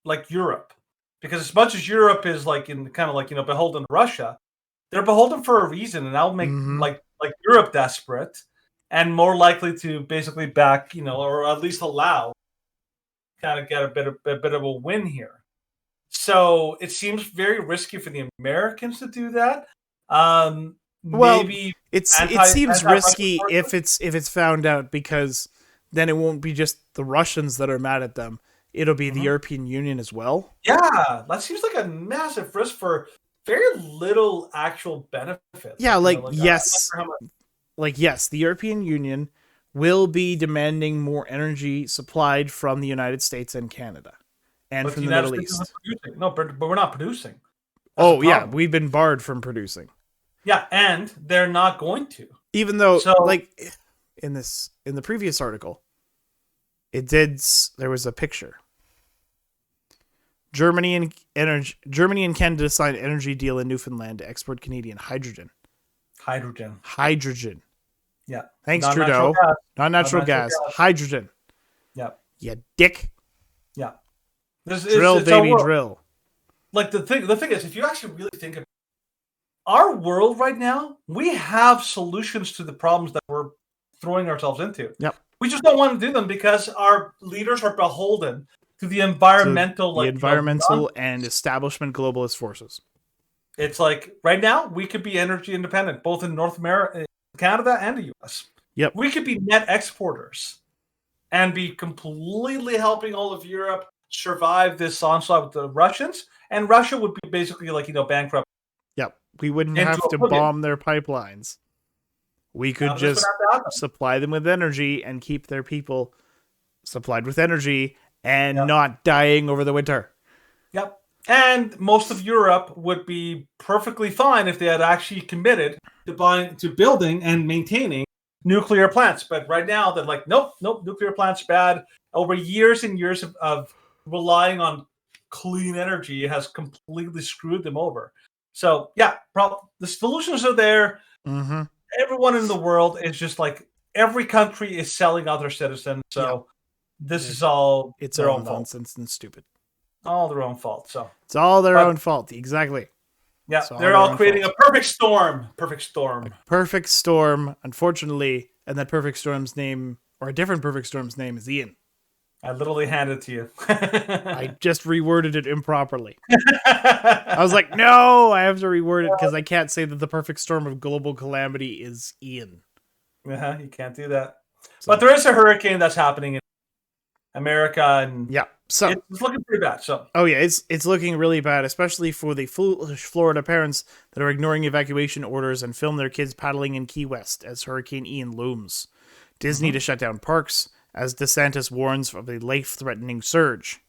like Europe, because as much as Europe is like in kind of like beholden to Russia, they're beholden for a reason, and that'll make like Europe desperate and more likely to basically back, or at least allow, kind of get a bit of a win here. So it seems very risky for the Americans to do that. Maybe it seems risky if it's found out, because then it won't be just the Russians that are mad at them. It'll be the European Union as well. Yeah, that seems like a massive risk for very little actual benefit. Yeah, yes, the European Union will be demanding more energy supplied from the United States and Canada, and from the Middle East. No, but we're not producing. We've been barred from producing. Yeah, and they're not going to. Even though, in the previous article, there was a picture. Germany and Canada signed energy deal in Newfoundland to export Canadian hydrogen. Hydrogen. Yeah. Thanks, Trudeau. Not natural gas. Hydrogen. Yeah. Yeah, dick. Yeah. Drill, baby, drill. Like the thing is, if you actually really think about our world right now, we have solutions to the problems that we're throwing ourselves into. Yep. We just don't want to do them because our leaders are beholden to the environmental, and establishment globalist forces. It's like right now we could be energy independent, both in North America, Canada, and the U.S. Yep. We could be net exporters and be completely helping all of Europe survive this onslaught with the Russians, and Russia would be basically bankrupt. Yep. We wouldn't have to bomb their pipelines. We could just supply them with energy and keep their people supplied with energy and not dying over the winter. Yep. And most of Europe would be perfectly fine if they had actually committed to building and maintaining nuclear plants. But right now, they're like, nope, nuclear plants bad. Over years and years of relying on clean energy has completely screwed them over. So, the solutions are there. Mm-hmm. Everyone in the world is just like, every country is selling out their citizens. So this is all their own nonsense and stupid. All their own fault. So it's all their own fault. Exactly. Yeah, they're all creating a perfect storm. Perfect storm. A perfect storm, unfortunately, and that perfect storm's name, or a different perfect storm's name, is Ian. I literally handed it to you. I just reworded it improperly. I was like, no, I have to reword it because I can't say that the perfect storm of global calamity is Ian. You can't do that. But there is a hurricane that's happening in America, and so it's looking pretty bad. So it's looking really bad, especially for the foolish Florida parents that are ignoring evacuation orders and film their kids paddling in Key West as Hurricane Ian looms. Disney to shut down parks as DeSantis warns of a life-threatening surge.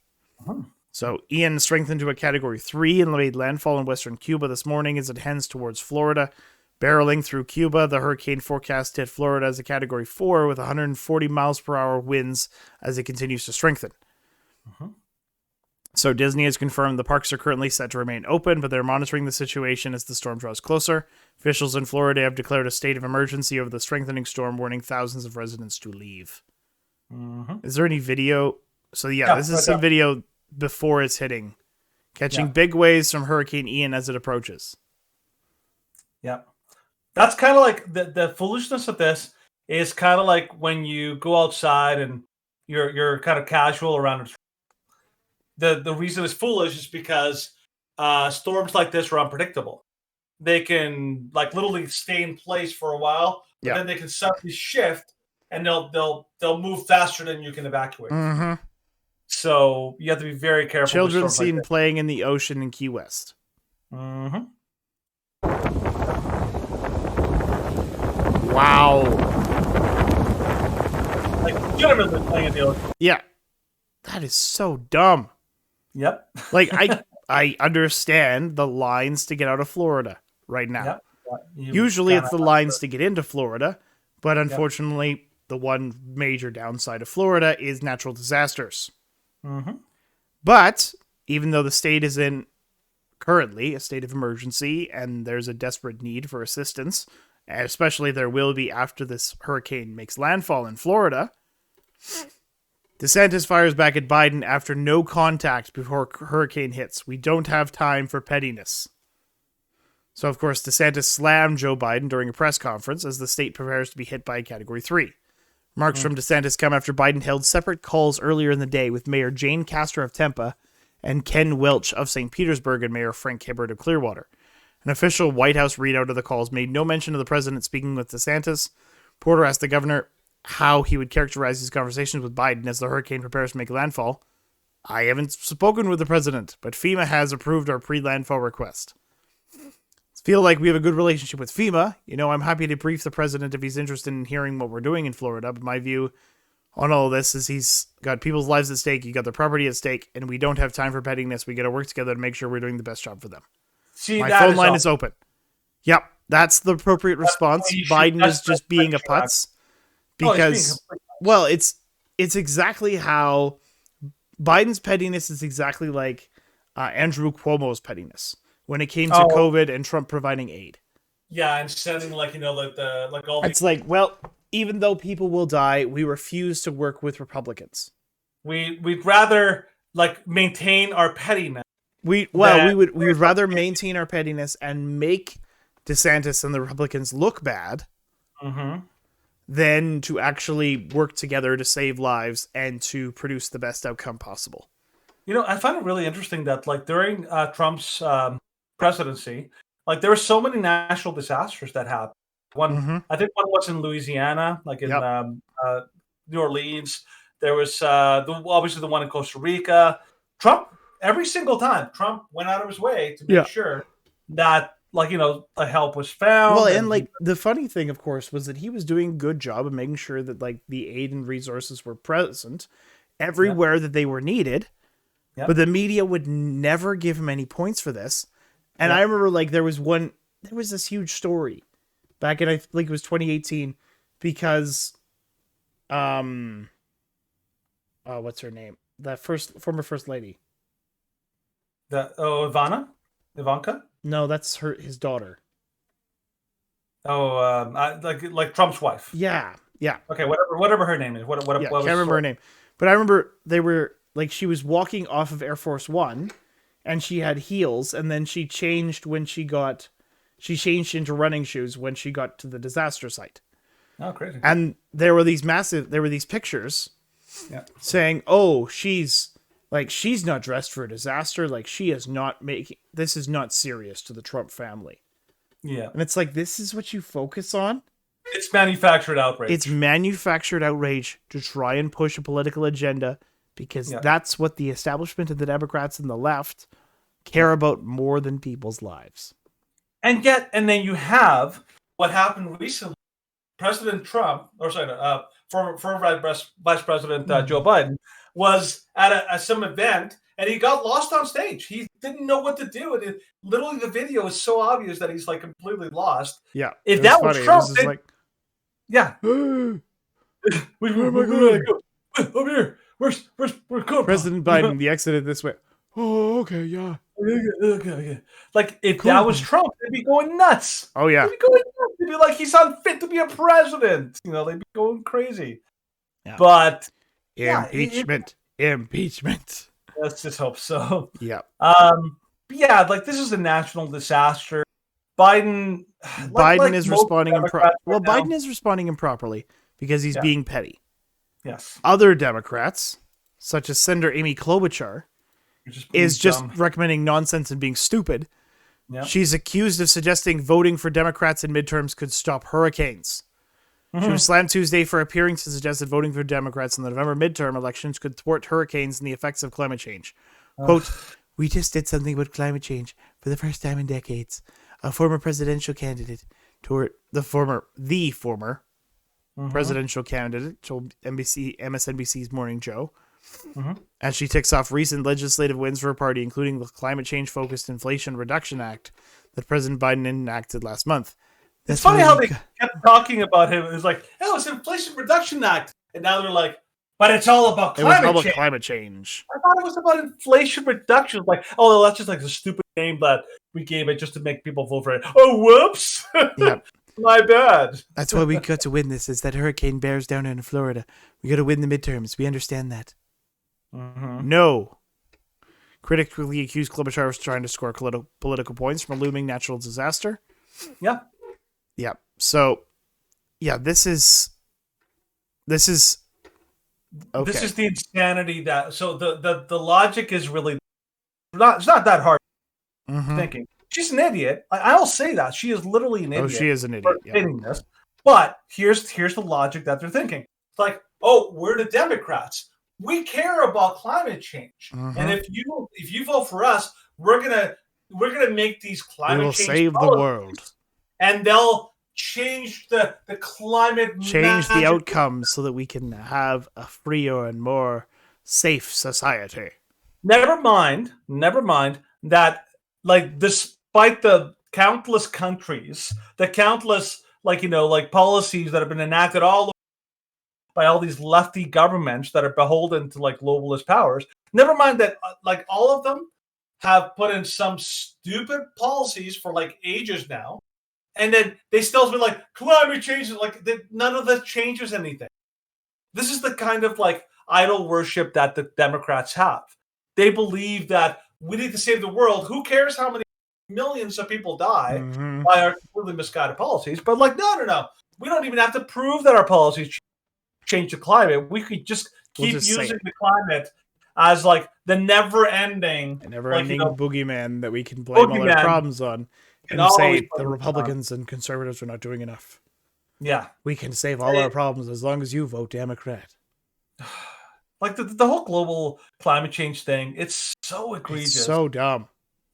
So Ian strengthened to a Category 3 and made landfall in western Cuba this morning as it heads towards Florida. Barreling through Cuba, the hurricane forecast hit Florida as a Category 4 with 140 miles per hour winds as it continues to strengthen. So Disney has confirmed the parks are currently set to remain open, but they're monitoring the situation as the storm draws closer. Officials in Florida have declared a state of emergency over the strengthening storm, warning thousands of residents to leave. Is there any video? So this is some video before it's hitting. Catching big waves from Hurricane Ian as it approaches. Yeah. That's kind of like the foolishness of this is kind of like when you go outside and you're kind of casual around it. The reason it's foolish is because storms like this are unpredictable. They can literally stay in place for a while, but then they can suddenly shift and they'll move faster than you can evacuate. So you have to be very careful. Children seen playing in the ocean in Key West. Wow. like legitimately playing a deal. Yeah. That is so dumb. Yep. Like I understand the lines to get out of Florida right now. Yep. You Usually kinda it's the have lines to- to get into Florida, but unfortunately the one major downside of Florida is natural disasters. Mhm. But even though the state is in currently a state of emergency and there's a desperate need for assistance, and especially there will be after this hurricane makes landfall in Florida, DeSantis fires back at Biden after no contact before hurricane hits. We don't have time for pettiness. So, of course, DeSantis slammed Joe Biden during a press conference as the state prepares to be hit by a Category 3. Remarks from DeSantis come after Biden held separate calls earlier in the day with Mayor Jane Castor of Tampa and Ken Welch of St. Petersburg and Mayor Frank Hibbert of Clearwater. An official White House readout of the calls made no mention of the president speaking with DeSantis. Porter asked the governor how he would characterize his conversations with Biden as the hurricane prepares to make landfall. I haven't spoken with the president, but FEMA has approved our pre-landfall request. Feel like we have a good relationship with FEMA. You know, I'm happy to brief the president if he's interested in hearing what we're doing in Florida. But my view on all of this is he's got people's lives at stake. You got their property at stake, and we don't have time for pettiness. We got to work together to make sure we're doing the best job for them. See, My that phone is line all- is open. Yep, that's the appropriate response. what you should- Biden is that's just the being a correct putz Oh, he's being because, a complete- well, it's exactly how Biden's pettiness is exactly like Andrew Cuomo's pettiness when it came to Oh. COVID and Trump providing aid. Yeah, and sending like like all It's like, well, even though people will die, we refuse to work with Republicans. we'd rather like maintain our pettiness. We would rather maintain our pettiness and make DeSantis and the Republicans look bad than to actually work together to save lives and to produce the best outcome possible. You know, I find it really interesting that like during Trump's presidency, like there were so many natural disasters that happened. I think one was in Louisiana, like in New Orleans. There was obviously the one in Costa Rica. Trump, every single time, Trump went out of his way to make sure that, like, a help was found. Well, and like the funny thing, of course, was that he was doing a good job of making sure that like the aid and resources were present everywhere that they were needed. But the media would never give him any points for this. And I remember like there was this huge story back in, I think it was 2018, because what's her name? That former first lady. Ivanka? No, that's his daughter. Like Trump's wife. Yeah. Okay, whatever her name is. What Can't remember her name. But I remember they were like, she was walking off of Air Force One and she had heels, and then she changed into running shoes when she got to the disaster site. Oh, crazy. And there were these pictures saying, oh, she's not dressed for a disaster. Like, this is not serious to the Trump family. Yeah. And it's like, this is what you focus on? It's manufactured outrage. It's manufactured outrage to try and push a political agenda, because that's what the establishment of the Democrats and the left care about more than people's lives. And then you have what happened recently. President Trump, former Vice President Joe Biden, was at some event and he got lost on stage. He didn't know what to do. And literally the video is so obvious that he's like completely lost. Yeah. If that was Trump, yeah. Where am I going? Over here. Where's President Biden? The exit this way. Oh, okay, yeah. Okay. Like, if that was Trump, they'd be going nuts. Oh, yeah. They'd be like, he's unfit to be a president. They'd be going crazy. Yeah. But impeachment. Let's just hope so. Yeah. Like, this is a national disaster. Biden is responding Biden is responding improperly because he's being petty. Yes. Other Democrats, such as Senator Amy Klobuchar, is just recommending nonsense and being stupid. Yep. She's accused of suggesting voting for Democrats in midterms could stop hurricanes. She was slammed Tuesday for appearing to suggest that voting for Democrats in the November midterm elections could thwart hurricanes and the effects of climate change. Quote, "We just did something about climate change for the first time in decades. A former presidential candidate toward the former presidential candidate, told MSNBC's Morning Joe. Mm-hmm. And she ticks off recent legislative wins for her party, including the climate change-focused Inflation Reduction Act that President Biden enacted last month. It's funny how they kept talking about him. It was like, oh, it's Inflation Reduction Act. And now they're like, but it's all about climate change. I thought it was about inflation reduction. Like, oh, that's just like the stupid name that we gave it just to make people vote for it. Oh, whoops. Yep. My bad. That's why we got to win this, is that Hurricane Bear's down in Florida. We got to win the midterms. We understand that. Mm-hmm. No. Critically accused Klobuchar of trying to score political points from a looming natural disaster. Yeah. Yeah. So, yeah, this is okay. This is the insanity that. So the logic is really it's not that hard thinking. She's an idiot. I'll say that she is literally an idiot. Oh, she is an idiot. Yeah. This. But here's the logic that they're thinking. It's like, oh, we're the Democrats. We care about climate change, and if you vote for us, we're gonna make these climate change. We will save the world, and they'll change the climate, change the outcomes so that we can have a freer and more safe society. Never mind that. Like, despite the countless countries, the countless policies that have been enacted all by all these lefty governments that are beholden to globalist powers. Never mind that, all of them have put in some stupid policies for ages now, and then they still be like climate change. None of that changes anything. This is the kind of idol worship that the Democrats have. They believe that we need to save the world. Who cares how many millions of people die by our completely misguided policies? But no. We don't even have to prove that our policies change the climate. We could just keep using the climate as the never-ending boogeyman that we can blame all our problems on, and say the Republicans and conservatives are not doing enough. Yeah, we can save all our problems as long as you vote Democrat. The whole global climate change thing, it's so egregious. It's so dumb.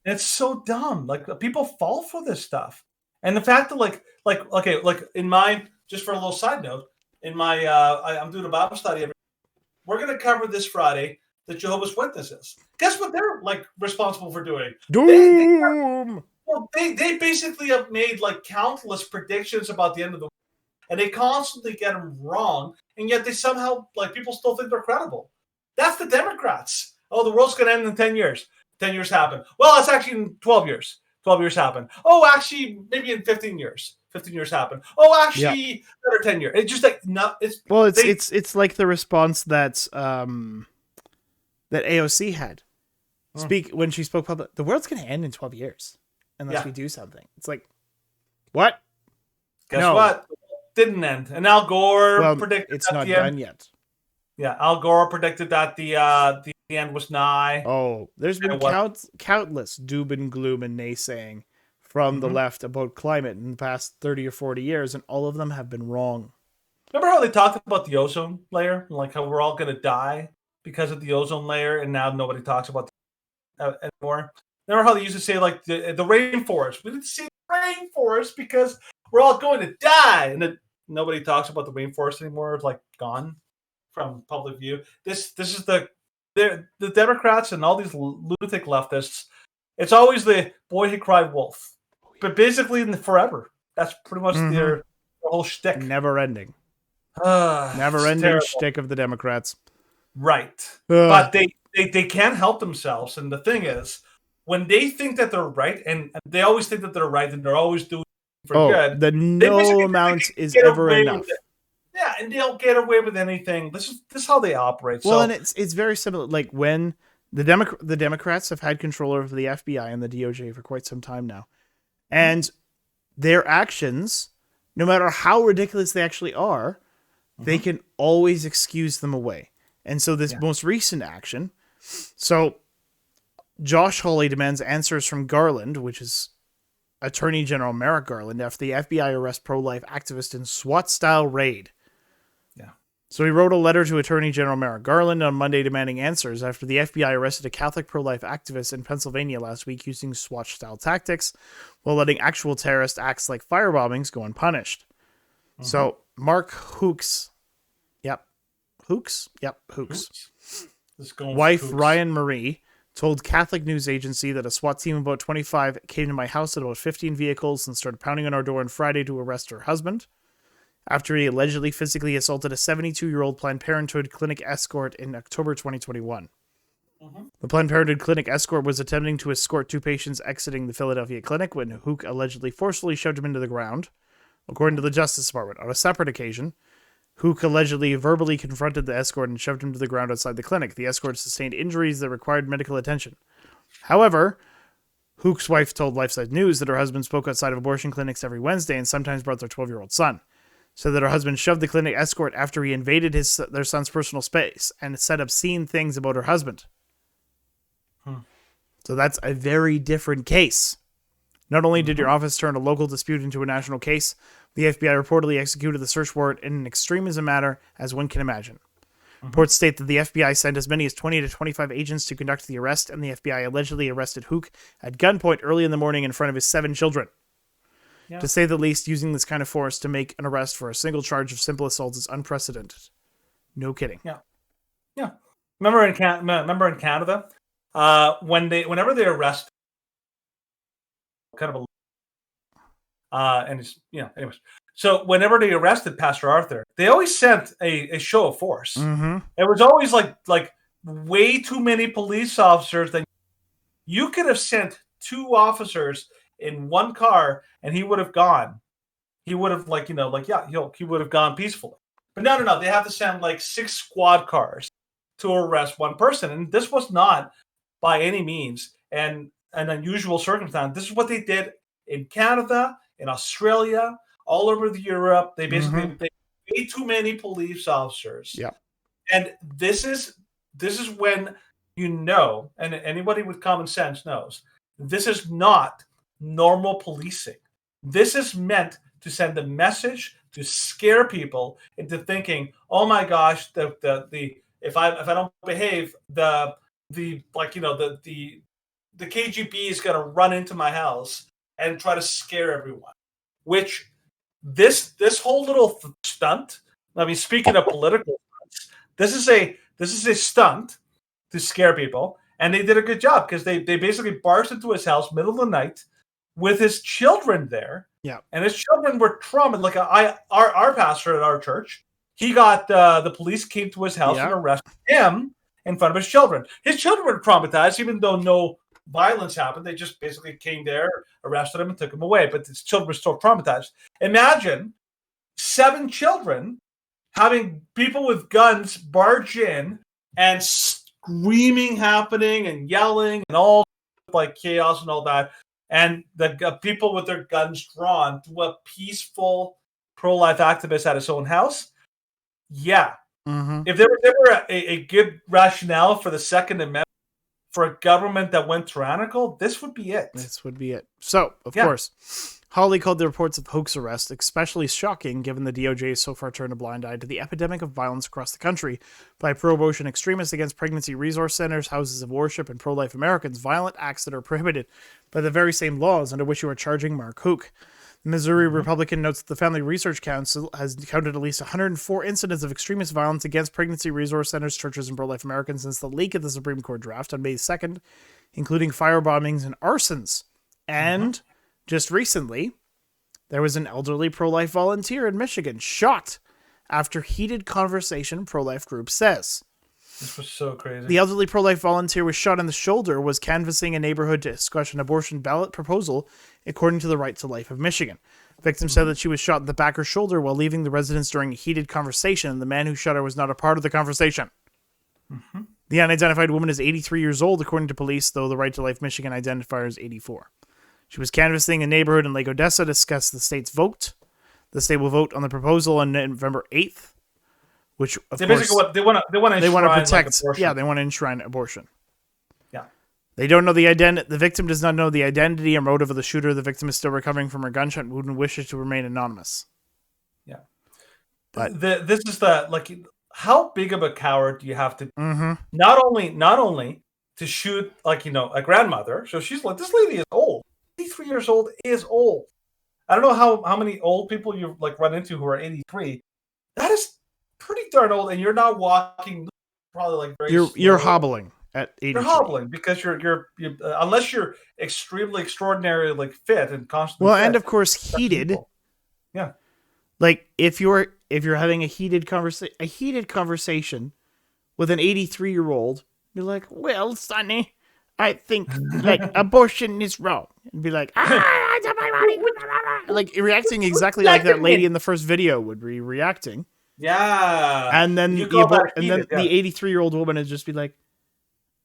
It's so dumb. People fall for this stuff. And the fact that in my, just for a little side note, in my I'm doing a Bible study we're going to cover this Friday the Jehovah's Witnesses. Guess what they're responsible for doing? Doom. They basically have made countless predictions about the end of the world, and they constantly get them wrong, and yet they somehow people still think they're credible. That's the Democrats. Oh, the world's going to end in 10 years. 10 years happen. Well, it's actually in 12 years. 12 years happen. Oh, actually, maybe in 15 years. 15 years happen. Oh, actually, another 10 years. It's just it's like the response that that AOC had. When she spoke public, the world's going to end in 12 years unless we do something. It's like, what? Guess what? Didn't end. And Al Gore predicted it's not done yet. Yeah, Al Gore predicted that the end was nigh. Oh, there's been countless doom and gloom and naysaying from the left about climate in the past 30 or 40 years, and all of them have been wrong. Remember how they talked about the ozone layer? How we're all going to die because of the ozone layer, and now nobody talks about that anymore? Remember how they used to say, the rainforest? We didn't see the rainforest because we're all going to die. And then nobody talks about the rainforest anymore. It's gone from public view. This is the Democrats and all these lunatic leftists. It's always the boy who cried wolf. But basically, forever. That's pretty much their whole shtick. Never ending. Never ending shtick of the Democrats. Right. But they can't help themselves. And the thing is, when they think that they're right, and they always think that they're right, and they're always doing for good. The no amount is ever enough. Yeah, and they'll get away with anything. This is how they operate. Well, and it's very similar. When the Democrats have had control over the FBI and the DOJ for quite some time now, and their actions, no matter how ridiculous they actually are, they can always excuse them away. And so this most recent action, Josh Hawley demands answers from Garland, which is Attorney General Merrick Garland, after the FBI arrests pro-life activist in SWAT-style raid. So he wrote a letter to Attorney General Merrick Garland on Monday demanding answers after the FBI arrested a Catholic pro-life activist in Pennsylvania last week using SWAT-style tactics while letting actual terrorist acts like firebombings go unpunished. So Mark Hooks, Hooks. This going Wife Hooks. Ryan Marie told Catholic News Agency that a SWAT team of about 25 came to my house at about 15 vehicles and started pounding on our door on Friday to arrest her husband after he allegedly physically assaulted a 72-year-old Planned Parenthood clinic escort in October 2021. The Planned Parenthood clinic escort was attempting to escort two patients exiting the Philadelphia clinic when Hook allegedly forcefully shoved him into the ground, according to the Justice Department. On a separate occasion, Hook allegedly verbally confronted the escort and shoved him to the ground outside the clinic. The escort sustained injuries that required medical attention. However, Hook's wife told LifeSide News that her husband spoke outside of abortion clinics every Wednesday and sometimes brought their 12-year-old son. Said that her husband shoved the clinic escort after he invaded their son's personal space and said obscene things about her husband. So that's a very different case. Not only did your office turn a local dispute into a national case, the FBI reportedly executed the search warrant in an extremism matter, as one can imagine. Reports state that the FBI sent as many as 20 to 25 agents to conduct the arrest, and the FBI allegedly arrested Hook at gunpoint early in the morning in front of his 7 children. To say the least, using this kind of force to make an arrest for a single charge of simple assault is unprecedented. No kidding. Yeah. Remember in Canada, whenever they arrest kind of and it's anyways. So whenever they arrested Pastor Arthur, they always sent a show of force. It was always like way too many police officers. That you could have sent 2 officers in one car and he would have gone. He would have he would have gone peacefully. But no. They have to send like 6 squad cars to arrest one person. And this was not by any means an unusual circumstance. This is what they did in Canada, in Australia, all over Europe. They basically they way too many police officers. Yeah. And this is when and anybody with common sense knows, this is not normal policing. This is meant to send a message to scare people into thinking, oh my gosh, if I don't behave, the KGB is going to run into my house and try to scare everyone. Which this whole little stunt. I mean, speaking of political stunts, this is a stunt to scare people, and they did a good job because they basically barged into his house middle of the night with his children there. Yeah, and his children were traumatized. Like our pastor at our church, he got the police came to his house and arrested him in front of his children. His children were traumatized, even though no violence happened. They just basically came there, arrested him, and took him away. But his children were still traumatized. Imagine 7 children having people with guns barge in and screaming happening and yelling and all like chaos and all that. And the people with their guns drawn to a peaceful pro-life activist at his own house. Yeah. If there were a good rationale for the Second Amendment, for a government that went tyrannical, this would be it. So, of course, Hawley called the reports of Hook's arrest especially shocking, given the DOJ has so far turned a blind eye to the epidemic of violence across the country by pro-abortion extremists against pregnancy resource centers, houses of worship, and pro-life Americans, violent acts that are prohibited by the very same laws under which you are charging Mark Hook. The Missouri Republican notes that the Family Research Council has counted at least 104 incidents of extremist violence against pregnancy resource centers, churches, and pro-life Americans since the leak of the Supreme Court draft on May 2nd, including firebombings and arsons. And just recently, there was an elderly pro-life volunteer in Michigan shot after heated conversation, pro-life group says. This was so crazy. The elderly pro-life volunteer was shot in the shoulder, was canvassing a neighborhood to discuss an abortion ballot proposal, according to the Right to Life of Michigan. The victim said that she was shot in the back or shoulder while leaving the residence during a heated conversation, and the man who shot her was not a part of the conversation. The unidentified woman is 83 years old, according to police, though the Right to Life Michigan identifier is 84. She was canvassing a neighborhood in Lake Odessa to discuss the state's vote. The state will vote on the proposal on November 8th, which of course basically they want to protect. Like they want to enshrine abortion. Yeah, they don't know the identity. The victim does not know the identity or motive of the shooter. The victim is still recovering from her gunshot wound and wishes to remain anonymous. Yeah, but this is how big of a coward do you have to? Not only to shoot a grandmother. So she's like, this lady is old. 83 years old is old. I don't know how many old people you like run into who are 83. That is pretty darn old, and you're not walking probably like very You're slow. hobbling at 83. You're hobbling because you're unless you're extremely extraordinarily like fit and constantly fit, and of course that's heated. people. Yeah. Like if you're having a heated conversation with an 83-year-old, you're like, "Well, Sonny, I think like abortion is wrong," and be like, like reacting exactly like that lady in the first video would be reacting. Yeah. And then You call that heated, the 83-year-old woman would just be like,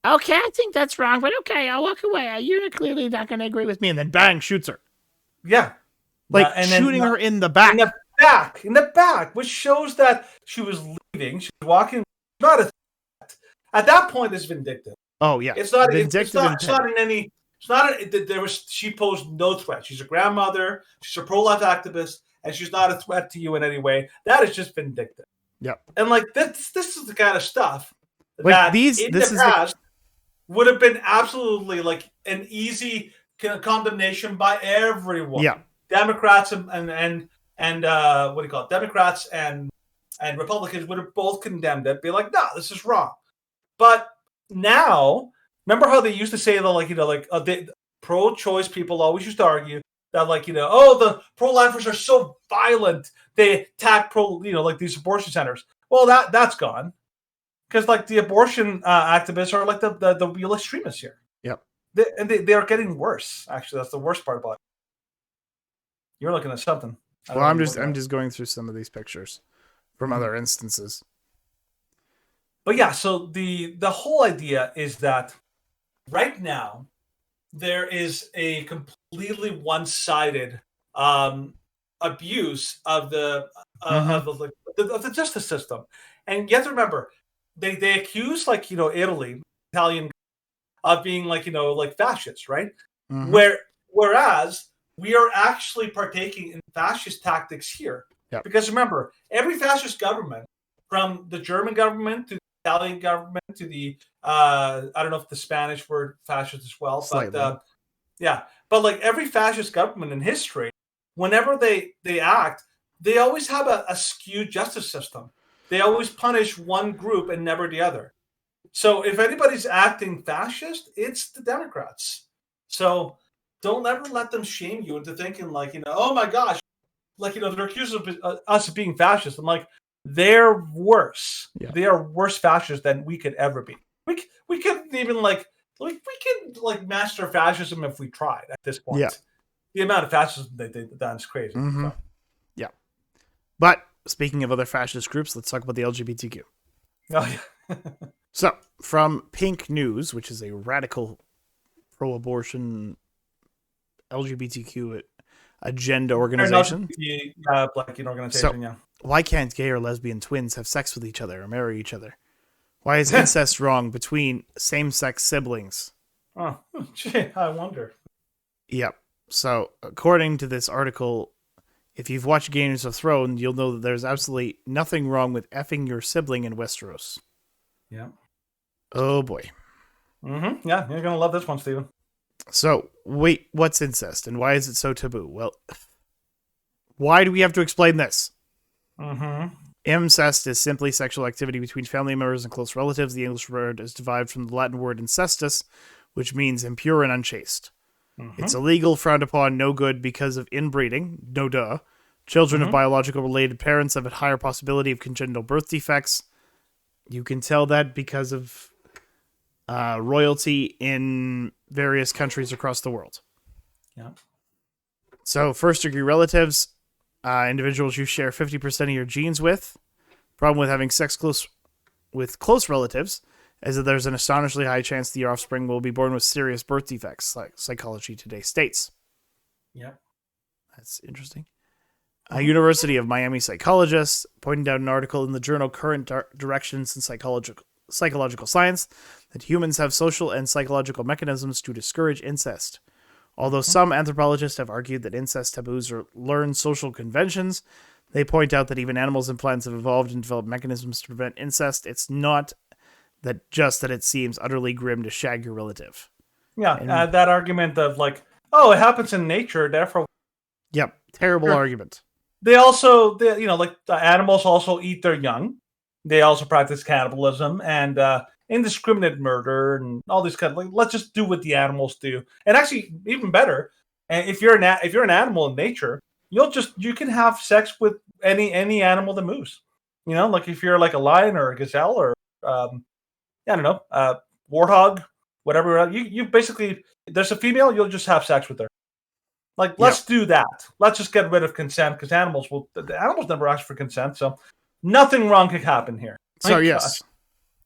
"Okay, I think that's wrong, but okay, I'll walk away. You're clearly not going to agree with me," and then bang, shoots her. Yeah. Like and then shooting her in the back. In the back, which shows that she was leaving. She was walking. Not a threat. At that point, it's vindictive. Oh yeah, It's not. vindictive. It's not in any. It's not. There was. She posed no threat. She's a grandmother. She's a pro-life activist, and she's not a threat to you in any way. That is just vindictive. Yep. And like this is the kind of stuff like that this the is past would have been absolutely like an easy condemnation by everyone. Yeah. Democrats and what do you call it? Democrats and Republicans would have both condemned it, be like, no, this is wrong. But now, remember how they used to say that, like, the pro-choice people always used to argue that, like, the pro-lifers are so violent, they attack like these abortion centers. Well, that's gone. Because, like, the abortion activists are like the real extremists here. Yep. They are getting worse, actually. That's the worst part about it. You're looking at something. Well, I'm just going through some of these pictures from other instances. But yeah, so the whole idea is that right now there is a completely one-sided abuse of the justice system, and you have to remember they accuse Italy, Italian, of being like fascists, right? Mm-hmm. Whereas we are actually partaking in fascist tactics here. Yep. Because remember, every fascist government, from the German government to the Italian government to the I don't know if the Spanish word fascist as well, but but like every fascist government in history, whenever they act, they always have a skewed justice system. They always punish one group and never the other. So if anybody's acting fascist, it's the Democrats. So don't ever let them shame you into thinking oh my gosh, they're accused of us of being fascist. I'm like, they're worse. Yeah. They are worse fascists than we could ever be. We couldn't even we could master fascism if we tried at this point. Yeah. The amount of fascism they've done is crazy. Mm-hmm. So. Yeah. But speaking of other fascist groups, let's talk about the LGBTQ. Oh yeah. So from Pink News, which is a radical pro-abortion LGBTQ agenda organization. Organization. Why can't gay or lesbian twins have sex with each other or marry each other? Why is incest wrong between same-sex siblings? Oh, gee, I wonder. Yep. So, according to this article, if you've watched Game of Thrones, you'll know that there's absolutely nothing wrong with effing your sibling in Westeros. Yeah. Oh, boy. Mm-hmm. Yeah, you're going to love this one, Steven. So, wait, what's incest and why is it so taboo? Well, why do we have to explain this? Mm-hmm. Incest is simply sexual activity between family members and close relatives. The English word is derived from the Latin word incestus, which means impure and unchaste. Mm-hmm. It's illegal, frowned upon, no good because of inbreeding. No duh. Children of biological related parents have a higher possibility of congenital birth defects. You can tell that because of royalty in various countries across the world. Yeah. So, first-degree relatives, individuals you share 50% of your genes with. Problem with having sex with close relatives is that there's an astonishingly high chance that your offspring will be born with serious birth defects, like Psychology Today states. Yeah. That's interesting. A University of Miami psychologist pointed out an article in the journal Current Directions in Psychological Science that humans have social and psychological mechanisms to discourage incest. Although some anthropologists have argued that incest taboos are learned social conventions, they point out that even animals and plants have evolved and developed mechanisms to prevent incest. It's not that it seems utterly grim to shag your relative. Yeah, that argument of it happens in nature, therefore. Yep. Terrible Sure. argument. They also, like the animals also eat their young. They also practice cannibalism and indiscriminate murder and all these kind of like. Let's just do what the animals do. And actually, even better, and if you're an animal in nature, you can have sex with any animal that moves. Like if you're like a lion or a gazelle or I don't know, warthog, whatever. You basically there's a female, you'll just have sex with her. Like, let's do that. Let's just get rid of consent because the animals never asked for consent, so nothing wrong could happen here. So, yes.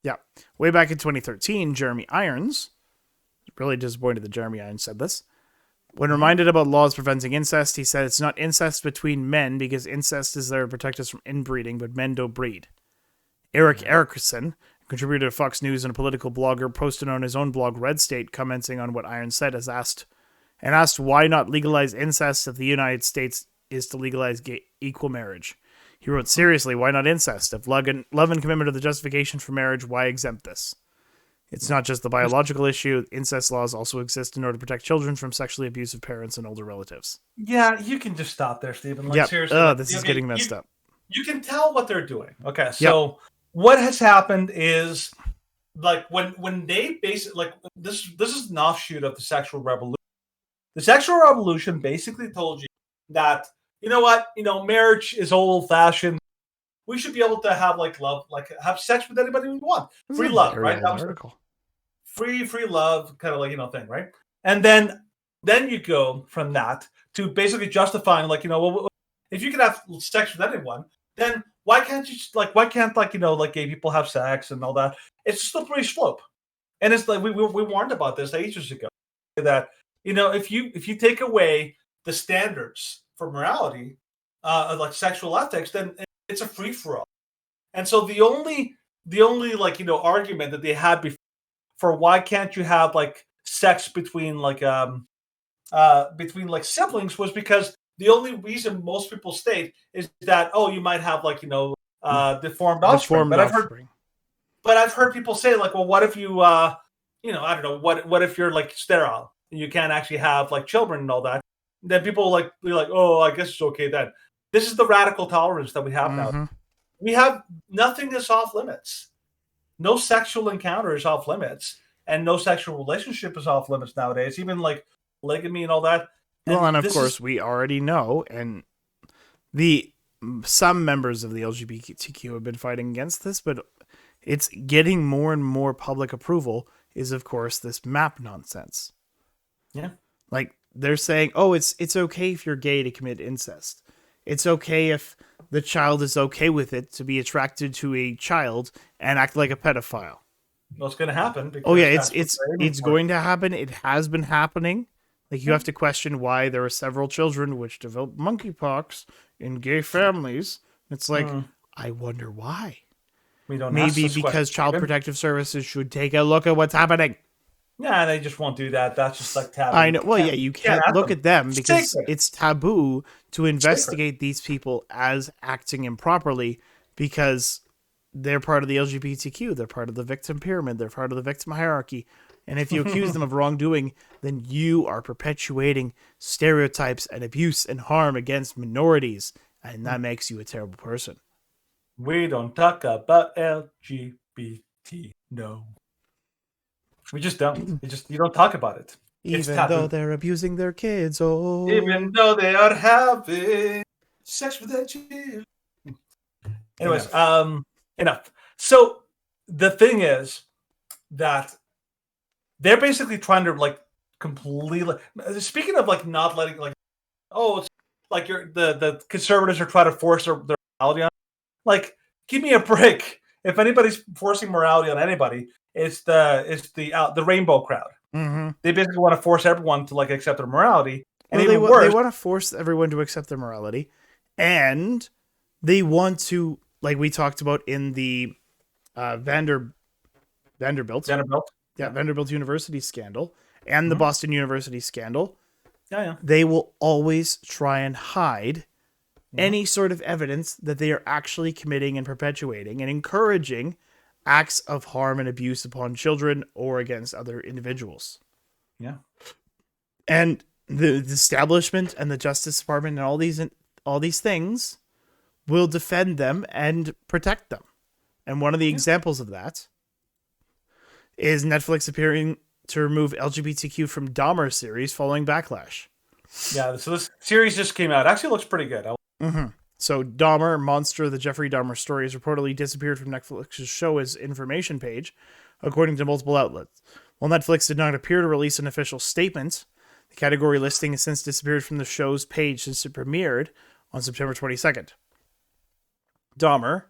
Yeah. Way back in 2013, Jeremy Irons, really disappointed that Jeremy Irons said this. When reminded about laws preventing incest, he said it's not incest between men because incest is there to protect us from inbreeding, but men don't breed. Eric Erickson, contributor to Fox News and a political blogger, posted on his own blog Red State, commenting on what Irons said, asked why not legalize incest if the United States is to legalize equal marriage. He wrote, seriously, why not incest? If love and commitment are the justification for marriage, why exempt this? It's not just the biological issue. Incest laws also exist in order to protect children from sexually abusive parents and older relatives. Yeah, you can just stop there, Stephen. Like, seriously. This is getting messed up. You can tell what they're doing. Okay, so what has happened is, like, when they basically, like, this is an offshoot of the sexual revolution. The sexual revolution basically told you that, you know what, marriage is old-fashioned. We should be able to have like love, like have sex with anybody we want. Free love, right? That was article. Free love, kind of like thing, right? And then you go from that to basically justifying, like, if you could have sex with anyone, then why can't gay people have sex and all that? It's a slippery slope, and it's like we warned about this ages ago that if you take away the standards for morality, like sexual ethics, then it's a free for all. And so the only argument that they had before for why can't you have like sex between siblings was because the only reason most people state is that you might have deformed offspring. But I've heard people say, like, well, what if you I don't know, what if you're like sterile and you can't actually have like children and all that? Then people be like, oh, I guess it's okay then. This is the radical tolerance that we have now. We have nothing is off limits. No sexual encounter is off limits, and no sexual relationship is off limits nowadays. Even like polygamy and all that. And of course, we already know, and some members of the LGBTQ have been fighting against this, but it's getting more and more public approval. Is of course this map nonsense. Yeah, like they're saying, oh, it's okay if you're gay to commit incest. It's okay if the child is okay with it to be attracted to a child and act like a pedophile. What's going to happen? Oh yeah, it's going to happen. It has been happening. Like you have to question why there are several children which develop monkeypox in gay families. It's like, I wonder why. We don't. Maybe because Child Protective Services should take a look at what's happening. Yeah, they just won't do that. That's just like taboo. I know. Well, yeah, you can't look at them because it's taboo to investigate these people as acting improperly because they're part of the LGBTQ. They're part of the victim pyramid. They're part of the victim hierarchy. And if you accuse them of wrongdoing, then you are perpetuating stereotypes and abuse and harm against minorities. And that makes you a terrible person. We don't talk about LGBT. No. We just don't. You don't talk about it. Even though they're abusing their kids. Oh. Even though they are having sex with their children. Anyways, enough. So the thing is that they're basically trying to like completely. Speaking of like not letting it's like the conservatives are trying to force their morality on. Like, give me a break. If anybody's forcing morality on anybody, it's the rainbow crowd. Mm-hmm. They basically want to force everyone to like accept their morality, and they want to force everyone to accept their morality, and they want to, like we talked about in the Vanderbilt University scandal and the Boston University scandal. Yeah. They will always try and hide any sort of evidence that they are actually committing and perpetuating and encouraging acts of harm and abuse upon children or against other individuals. Yeah. And the establishment and the Justice Department and all these things will defend them and protect them. And one of the examples of that is Netflix appearing to remove LGBTQ from Dahmer series following backlash. Yeah, so this series just came out. Actually, looks pretty good. So Dahmer, Monster, the Jeffrey Dahmer story, has reportedly disappeared from Netflix's show's information page, according to multiple outlets. While Netflix did not appear to release an official statement, the category listing has since disappeared from the show's page since it premiered on September 22nd. Dahmer,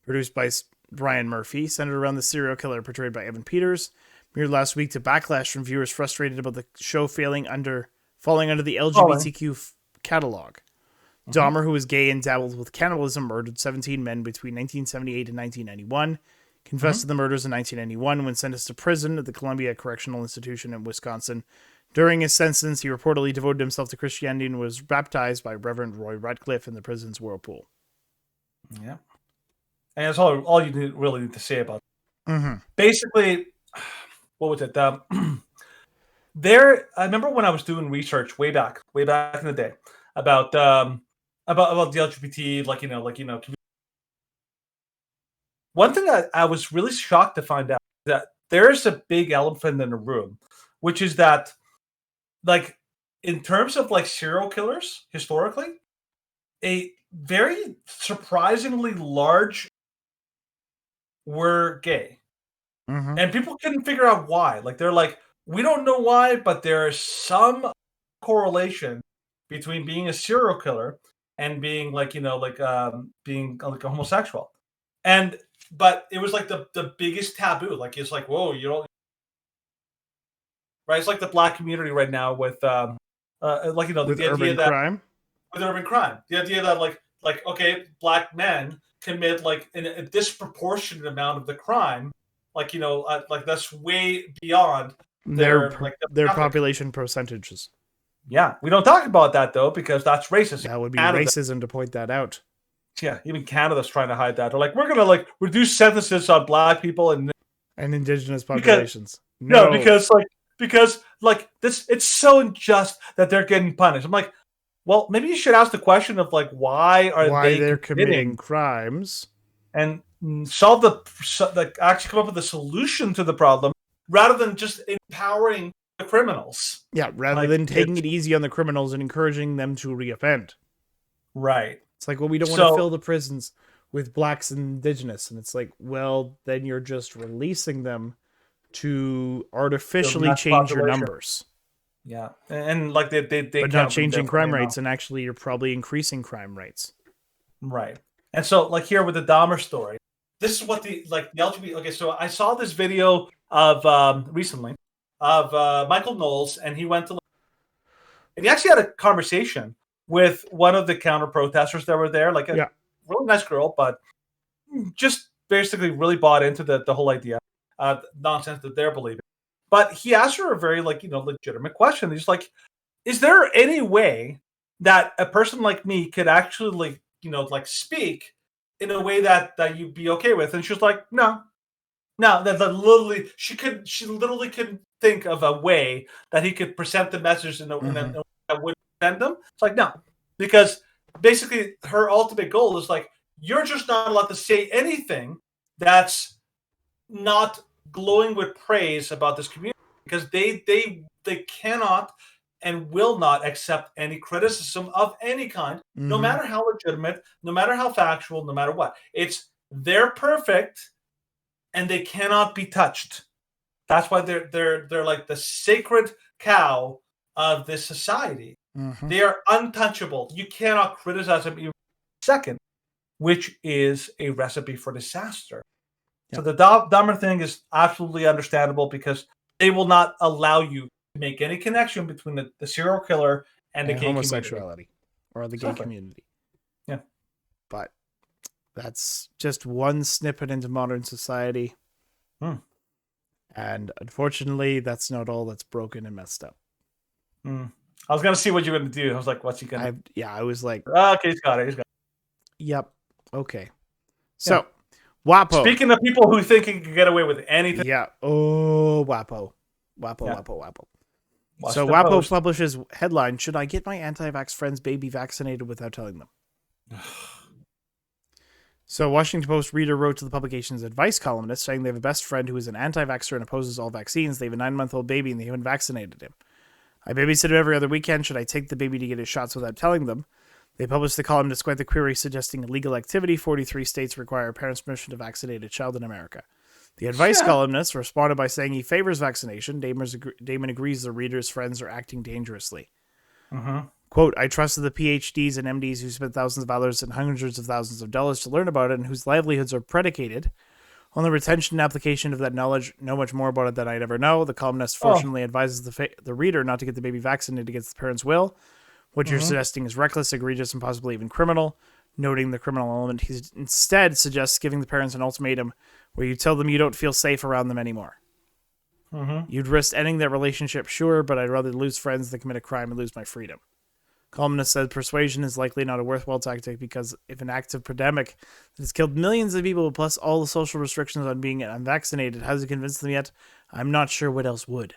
produced by Ryan Murphy, centered around the serial killer portrayed by Evan Peters, premiered last week to backlash from viewers frustrated about the show falling under the LGBTQ catalog. Dahmer, who was gay and dabbled with cannibalism, murdered 17 men between 1978 and 1991, confessed to the murders in 1991 when sentenced to prison at the Columbia Correctional Institution in Wisconsin. During his sentence, he reportedly devoted himself to Christianity and was baptized by Reverend Roy Radcliffe in the prison's whirlpool. Yeah. And that's all you really need to say about it. Basically, what was it? I remember when I was doing research way back in the day about the LGBT, one thing I was really shocked to find out that there's a big elephant in the room, which is that, like, in terms of like serial killers historically, a very surprisingly large were gay. And people couldn't figure out why. Like, they're like, we don't know why, but there's some correlation between being a serial killer and being being like a homosexual. But it was like the biggest taboo. Like, it's like, whoa, you don't, right? It's like the Black community right now with the urban crime. With urban crime. The idea that like okay, Black men commit like a disproportionate amount of the crime, like that's way beyond their population percentages. Yeah, we don't talk about that though because that's racist. That would be racism to point that out. Yeah, even Canada's trying to hide that. They're like, we're gonna like reduce sentences on Black people and indigenous populations. Because this, it's so unjust that they're getting punished. I'm like, well, maybe you should ask the question of like why they're committing crimes and actually come up with a solution to the problem rather than just empowering the criminals. Yeah, rather than taking it easy on the criminals and encouraging them to reoffend. Right. It's like, well, we don't want to fill the prisons with Blacks and Indigenous. And it's like, well, then you're just releasing them to artificially change your numbers. Yeah. And like they but not changing crime rates, and actually you're probably increasing crime rates. Right. And so like here with the Dahmer story, this is what the LGBT, okay, so I saw this video of recently of Michael Knowles, and he went to, and he actually had a conversation with one of the counter protesters that were there, like a really nice girl, but just basically really bought into the whole idea, nonsense that they're believing. But he asked her a very legitimate question. He's like, is there any way that a person like me could actually speak in a way that you'd be okay with? And she was like, no, that literally she literally couldn't think of a way that he could present the message in a way that would offend them. It's like, no, because basically her ultimate goal is like, you're just not allowed to say anything that's not glowing with praise about this community, because they cannot and will not accept any criticism of any kind, no matter how legitimate, no matter how factual, no matter what. They're perfect and they cannot be touched. That's why they're like the sacred cow of this society. They are untouchable. You cannot criticize them even a second, which is a recipe for disaster. Yeah. So the Dahmer thing is absolutely understandable because they will not allow you to make any connection between the serial killer and the gay homosexuality community. Or the gay community. Yeah. But that's just one snippet into modern society. And unfortunately, that's not all that's broken and messed up. I was going to see what you were going to do. I was like, what's he going to I was like... okay, he's got it. Yep. Okay. So, WAPO. Speaking of people who think he can get away with anything. Yeah. Oh, WAPO. WAPO. So Washington WAPO Post. publishes headline, "Should I get my anti-vax friend's baby vaccinated without telling them?" So Washington Post reader wrote to the publication's advice columnist saying they have a best friend who is an anti-vaxxer and opposes all vaccines. They have a 9-month-old baby and they haven't vaccinated him. I babysit him every other weekend. Should I take the baby to get his shots without telling them? They published the column despite the query suggesting illegal activity. 43 states require parents' permission to vaccinate a child in America. The advice columnist responded by saying he favors vaccination. Damon agrees the reader's friends are acting dangerously. Quote, I trusted the PhDs and MDs who spent thousands of dollars and hundreds of thousands of dollars to learn about it and whose livelihoods are predicated on the retention and application of that knowledge. Know much more about it than I'd ever know. The columnist fortunately advises the reader not to get the baby vaccinated against the parent's will. What you're suggesting is reckless, egregious, and possibly even criminal. Noting the criminal element, he instead suggests giving the parents an ultimatum where you tell them you don't feel safe around them anymore. You'd risk ending that relationship, sure, but I'd rather lose friends than commit a crime and lose my freedom. Columnist said persuasion is likely not a worthwhile tactic because if an active pandemic that has killed millions of people plus all the social restrictions on being unvaccinated hasn't convinced them yet, I'm not sure what else would.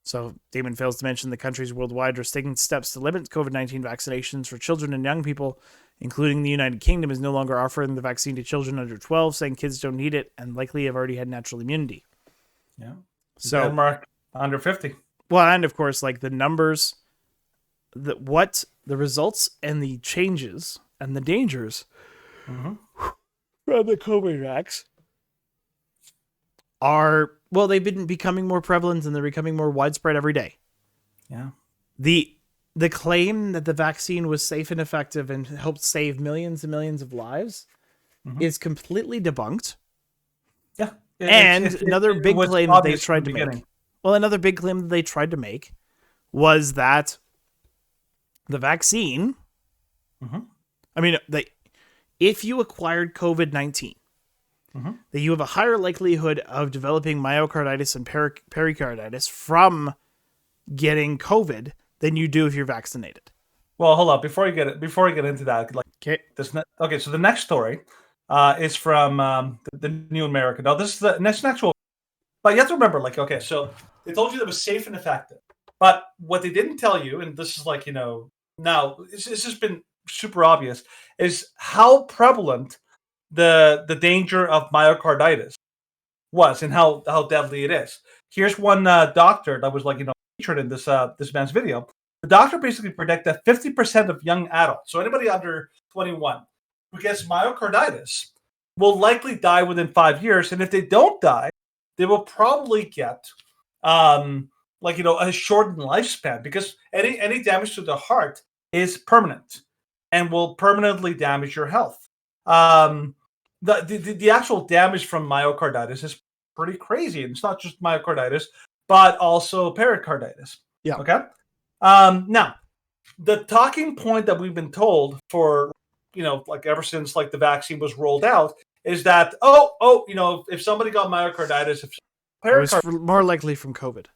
So Damon fails to mention the countries worldwide are taking steps to limit COVID-19 vaccinations for children and young people, including the United Kingdom is no longer offering the vaccine to children under 12, saying kids don't need it and likely have already had natural immunity. Yeah. So Denmark under 50. Well, and of course, like the numbers, what the results and the changes and the dangers from the COVID vax are, well, they've been becoming more prevalent and they're becoming more widespread every day. Yeah. The claim that the vaccine was safe and effective and helped save millions and millions of lives is completely debunked. Yeah. Another big claim that they tried to make. Well, another big claim that they tried to make was that the vaccine, I mean, if you acquired COVID-19, that you have a higher likelihood of developing myocarditis and pericarditis from getting COVID than you do if you're vaccinated. Well, hold up. Before you get into that, like, okay. So the next story is from the New American. Now, this is the next actual, but you have to remember, like, okay, so they told you that it was safe and effective, but what they didn't tell you, and this is like, now it's just been super obvious, is how prevalent the danger of myocarditis was and how deadly it is. Here's one doctor that was like, featured in this man's video. The doctor basically predicted that 50% of young adults, so anybody under 21 who gets myocarditis, will likely die within 5 years. And if they don't die, they will probably get a shortened lifespan because any damage to the heart is permanent and will permanently damage your health. The actual damage from myocarditis is pretty crazy. And it's not just myocarditis, but also pericarditis. Yeah. Okay. Now, the talking point that we've been told for, like ever since like the vaccine was rolled out is that, if somebody got myocarditis, it was more likely from COVID.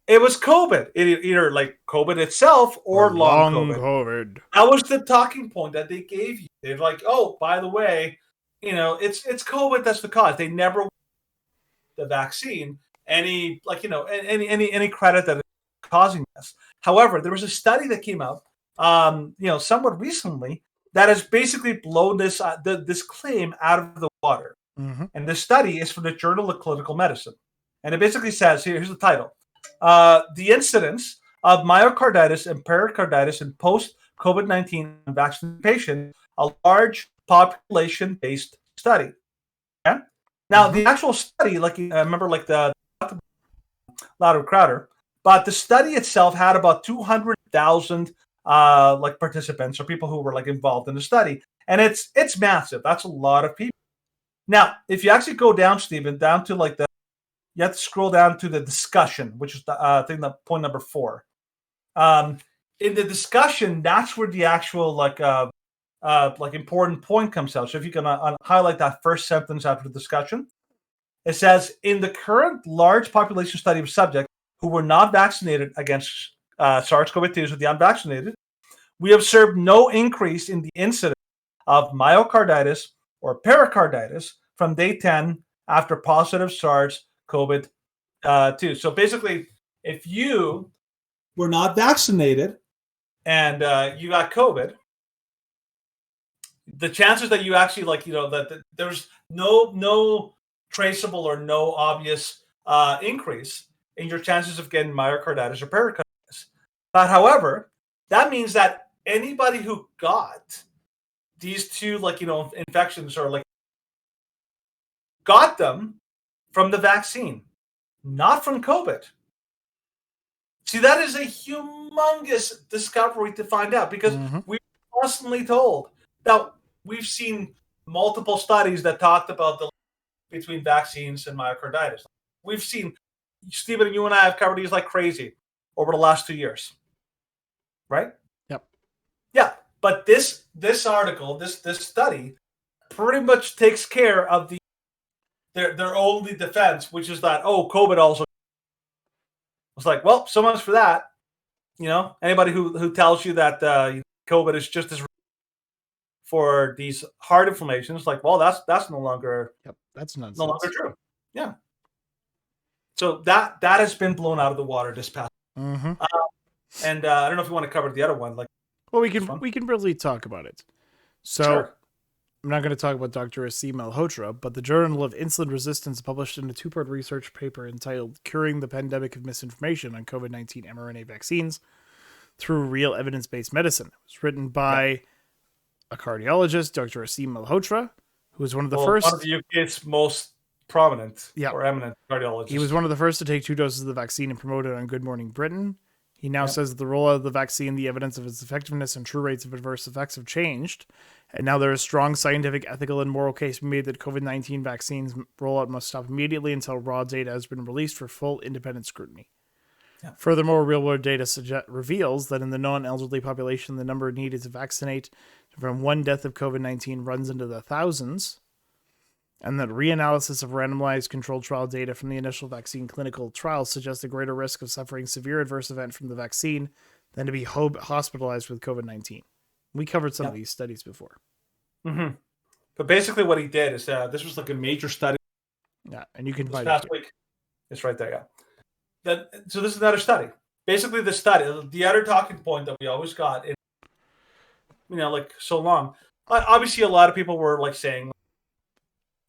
It was COVID, either like COVID itself or long COVID. That was the talking point that they gave you. They're like, oh, by the way, it's COVID that's the cause. They never the vaccine any credit that it's causing this. However, there was a study that came out, somewhat recently that has basically blown this this claim out of the water. And this study is from the Journal of Clinical Medicine, and it basically says here's the title: the incidence of myocarditis and pericarditis in post-COVID-19 vaccine patients, a large population-based study. Okay? Now, the actual study, I remember, like the Louder Crowder, but the study itself had about 200,000 participants or people who were like involved in the study, and it's massive. That's a lot of people. Now, if you actually go down, Stephen, down to you have to scroll down to the discussion, which is the thing that point number 4. In the discussion, that's where the actual important point comes out. So if you can highlight that first sentence after the discussion, it says, in the current large population study of subjects who were not vaccinated against SARS-CoV-2 with the unvaccinated, we observed no increase in the incidence of myocarditis or pericarditis from day 10 after positive SARS-CoV-2. So basically, if you were not vaccinated and you got COVID, the chances that you actually that there's no traceable or no obvious increase in your chances of getting myocarditis or pericarditis. But however, that means that anybody who got these two infections or got them from the vaccine, not from COVID. See, that is a humongous discovery to find out because we're constantly told. Now, we've seen multiple studies that talked about the link between vaccines and myocarditis. We've seen, Stephen, you and I have covered these like crazy over the last 2 years, right? Yep. Yeah, but this article, this study, pretty much takes care of their only defense, which is that COVID also. It's like, well, so much for that. Anybody who tells you that COVID is just as for these heart inflammations, like, well, that's no longer that's nonsense. No longer true. Yeah. So that has been blown out of the water this past. Mm-hmm. And I don't know if you want to cover the other one. Well, we can really talk about it. So sure. I'm not going to talk about Dr. Asim Malhotra, but the Journal of Insulin Resistance published in a 2-part research paper entitled Curing the Pandemic of Misinformation on COVID-19 mRNA Vaccines Through Real Evidence-Based Medicine. It was written by a cardiologist, Dr. Asim Malhotra, who was one of the first... One of the UK's most prominent or eminent cardiologists. He was one of the first to take 2 doses of the vaccine and promote it on Good Morning Britain. He now says that the rollout of the vaccine, the evidence of its effectiveness, and true rates of adverse effects have changed. And now there is strong scientific, ethical, and moral case made that COVID-19 vaccines rollout must stop immediately until raw data has been released for full independent scrutiny. Yeah. Furthermore, real-world data reveals that in the non-elderly population, the number needed to vaccinate from one death of COVID-19 runs into the thousands, and that reanalysis of randomized controlled trial data from the initial vaccine clinical trials suggests a greater risk of suffering severe adverse event from the vaccine than to be hospitalized with COVID-19. We covered some of these studies before. Mm-hmm. But basically what he did is this was like a major study. Yeah, and you can this find past it. Week. It's right there, yeah. So this is another study. Basically the study, the other talking point that we always got, so long. Obviously a lot of people were saying,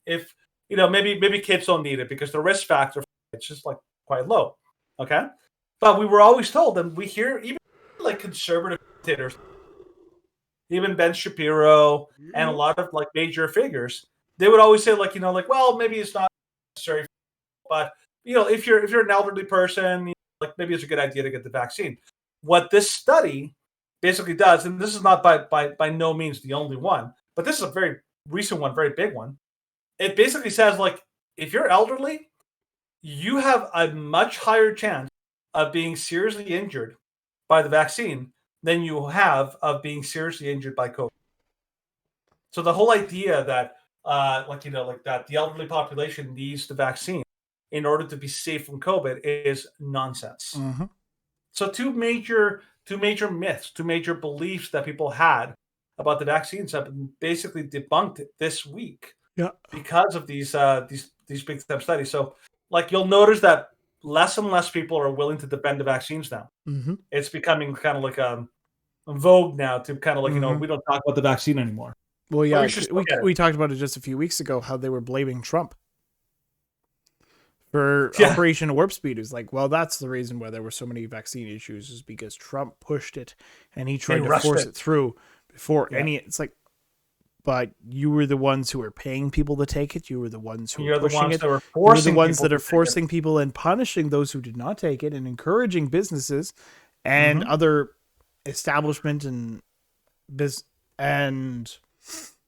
if maybe kids don't need it because the risk factor it's just quite low, okay. But we were always told, and we hear even conservative commentators, even Ben Shapiro and a lot of major figures, they would always say well, maybe it's not necessary, but if you're an elderly person, maybe it's a good idea to get the vaccine. What this study basically does, and this is not by no means the only one, but this is a very recent one, very big one. It basically says, if you're elderly, you have a much higher chance of being seriously injured by the vaccine than you have of being seriously injured by COVID. So the whole idea that, that the elderly population needs the vaccine in order to be safe from COVID is nonsense. Mm-hmm. So two major myths, two major beliefs that people had about the vaccines have been basically debunked this week. Yeah, because of these big time studies. So, you'll notice that less and less people are willing to defend the vaccines now. Mm-hmm. It's becoming kind of a vogue now to kind of we don't talk about the vaccine anymore. Well, yeah, we talked about it just a few weeks ago how they were blaming Trump for Operation Warp Speed. It was well, that's the reason why there were so many vaccine issues is because Trump pushed it and he tried to force it through before any. It's but you were the ones who were paying people to take it. You were the ones who were pushing it. You're the ones that are forcing people and punishing those who did not take it and encouraging businesses and other establishment and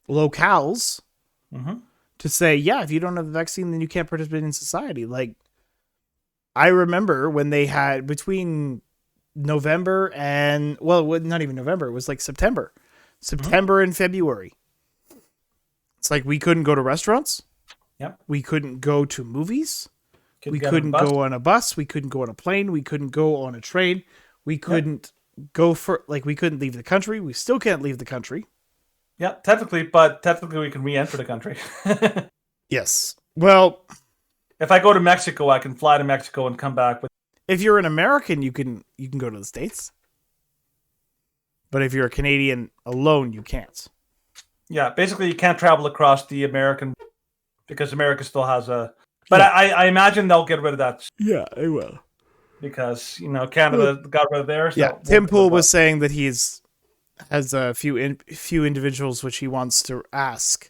locales to say, yeah, if you don't have the vaccine, then you can't participate in society. I remember when they had between November and, well, not even November, it was September and February. It's we couldn't go to restaurants. Yep. We couldn't go to movies. We couldn't go on a bus. We couldn't go on a plane. We couldn't go on a train. We couldn't go for, we couldn't leave the country. We still can't leave the country. Yeah, technically we can re-enter the country. Yes. Well, if I go to Mexico, I can fly to Mexico and come back with If you're an American, you can go to the States. But if you're a Canadian alone, you can't. Yeah, basically you can't travel across the American because America still has a. But I imagine they'll get rid of that. Yeah, they will. Because Canada got rid of theirs. Yeah, Tim Pool was saying that has a few individuals which he wants to ask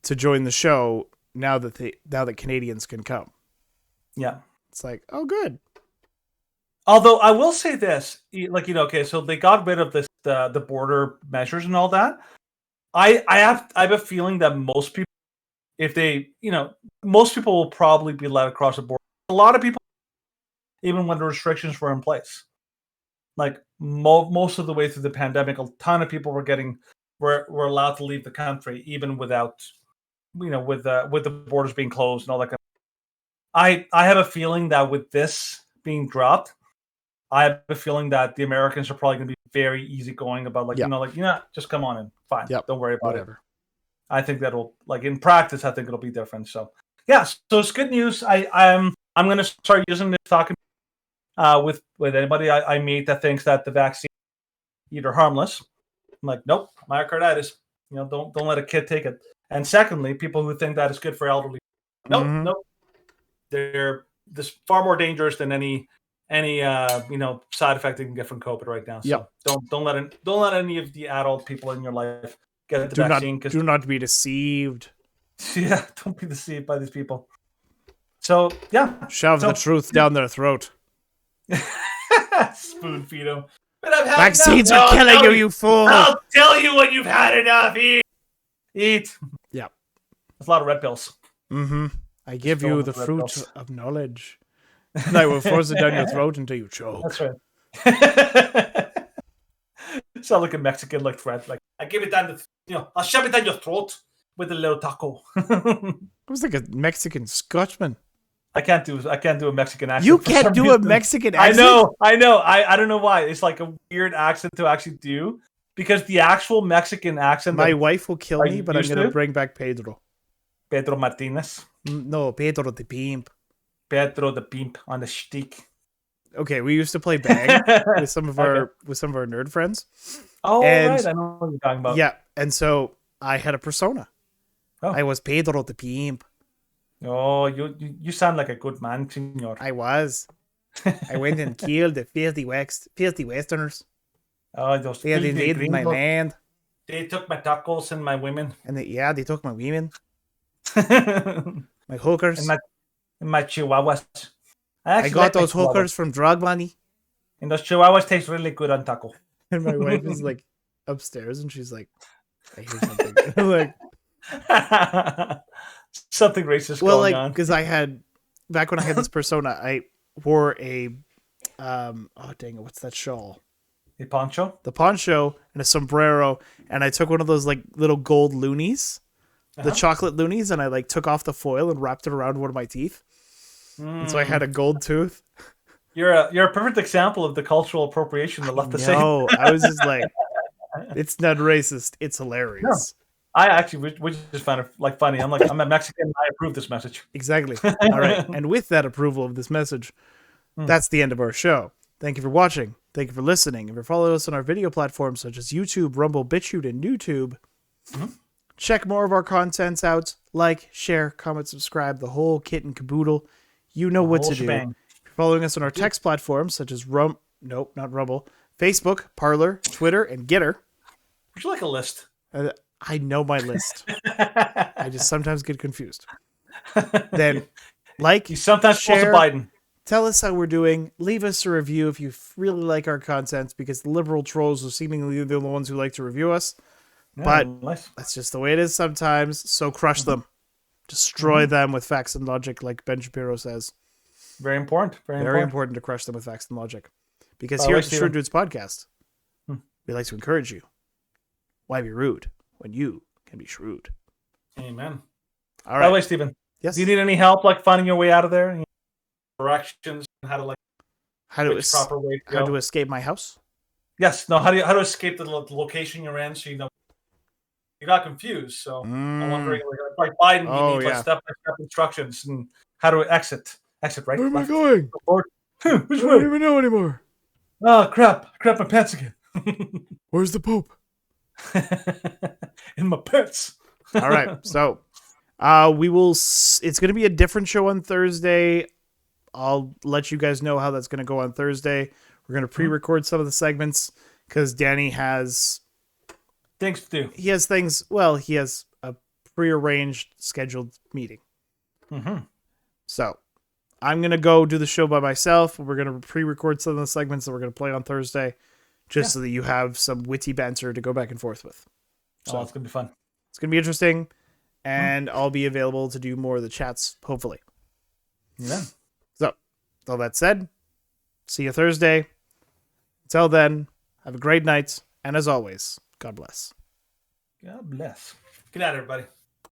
to join the show now that Canadians can come. Yeah, it's like, oh, good. Although I will say this, okay, so they got rid of this the border measures and all that. I have a feeling that most people, if they, most people will probably be let across the border. A lot of people, even when the restrictions were in place, like most of the way through the pandemic, a ton of people were allowed to leave the country, even without, with the borders being closed and all that kind of. I have a feeling that with this being dropped, I have a feeling that the Americans are probably going to be very easygoing about just come on in, fine, don't worry about it. I think that'll, in practice, I think it'll be different. So yeah, so it's good news. I'm going to start using this talking with anybody I meet that thinks that the vaccine is either harmless. I'm like, nope, myocarditis. Don't let a kid take it. And secondly, people who think that it's good for elderly, nope, they're this far more dangerous than any side effect you can get from COVID right now. So don't let any of the adult people in your life get the vaccine. Do not be deceived. Yeah, don't be deceived by these people. So yeah, shove the truth down their throat. Spoon feed them. Vaccines are killing you, you fool. I'll tell you when you've had enough. Eat. Yeah, that's a lot of red pills. Mm-hmm. I give you the fruit of knowledge. And I will force it down your throat until you choke. That's right. Sound like a Mexican threat. Like, I give it down I'll shove it down your throat with a little taco. I was like a Mexican Scotchman. I can't do a Mexican accent. You can't do a Mexican accent? I know. I don't know why. It's like a weird accent to actually do. Because the actual Mexican accent... My wife will kill me, but I'm going to bring back Pedro. Pedro Martinez? No, Pedro the Pimp. Pedro the Pimp on the stick. Okay, we used to play Bang with some of our nerd friends. Oh, right. I know what you're talking about. Yeah, and so I had a persona. Oh. I was Pedro the Pimp. Oh, you sound like a good man, senor. I was. I went and killed the filthy Westerners. Oh, those they invaded my land. They took my tacos and my women. And they took my women. My hookers. And my chihuahuas. I got those hookers from drug money. And those chihuahuas taste really good on taco. And my wife is like upstairs and she's like, I hear something. I'm like, something racist going on. Because back when I had this persona, I wore a, what's that shawl? A poncho? The poncho and a sombrero. And I took one of those little gold loonies, the chocolate loonies, and I took off the foil and wrapped it around one of my teeth. And so I had a gold tooth. You're a perfect example of the cultural appropriation the left to say. No, I was just like, it's not racist. It's hilarious. No. I actually, we just found it funny. I'm like, I'm a Mexican. I approve this message. Exactly. All right. And with that approval of this message, that's the end of our show. Thank you for watching. Thank you for listening. If you're following us on our video platforms such as YouTube, Rumble, BitChute, and YouTube, check more of our contents out. Like, share, comment, subscribe, the whole kit and caboodle. You know what to do. If you're following us on our text platforms such as not Rumble, Facebook, Parler, Twitter, and Getter. Would you like a list? I know my list. I just sometimes get confused. Then, you sometimes share, Biden. Tell us how we're doing. Leave us a review if you really like our content, because the liberal trolls are seemingly the ones who like to review us. Yeah, but that's just the way it is sometimes. So crush them. Destroy them with facts and logic, like Ben Shapiro says. Very important. Very important to crush them with facts and logic. Because here at the Shrewd Dudes podcast, we like to encourage you. Why be rude when you can be shrewd? Amen. All right. By the way, Stephen. Yes. Do you need any help finding your way out of there? Directions, how to escape my house? Yes. No. How to escape the location you're in? So you got confused. So I'm wondering, like Biden, you need step-by-step instructions and how to exit. Exit, right? Where am I going? Which I don't way? even know anymore. Oh, crap. I crap my pants again. Where's the Pope? In my pants. All right. So we will. It's going to be a different show on Thursday. I'll let you guys know how that's going to go on Thursday. We're going to pre-record some of the segments because Danny has Things to do. he has things. Well, he has a prearranged scheduled meeting. Mm-hmm. So I'm going to go do the show by myself. We're going to pre-record some of the segments that we're going to play on Thursday just so that you have some witty banter to go back and forth with. So Oh, it's going to be fun. it's going to be interesting, and I'll be available to do more of the chats, hopefully. Yeah. So, with all that said, see you Thursday. Until then, have a great night, and as always, God bless. God bless. Good night, everybody.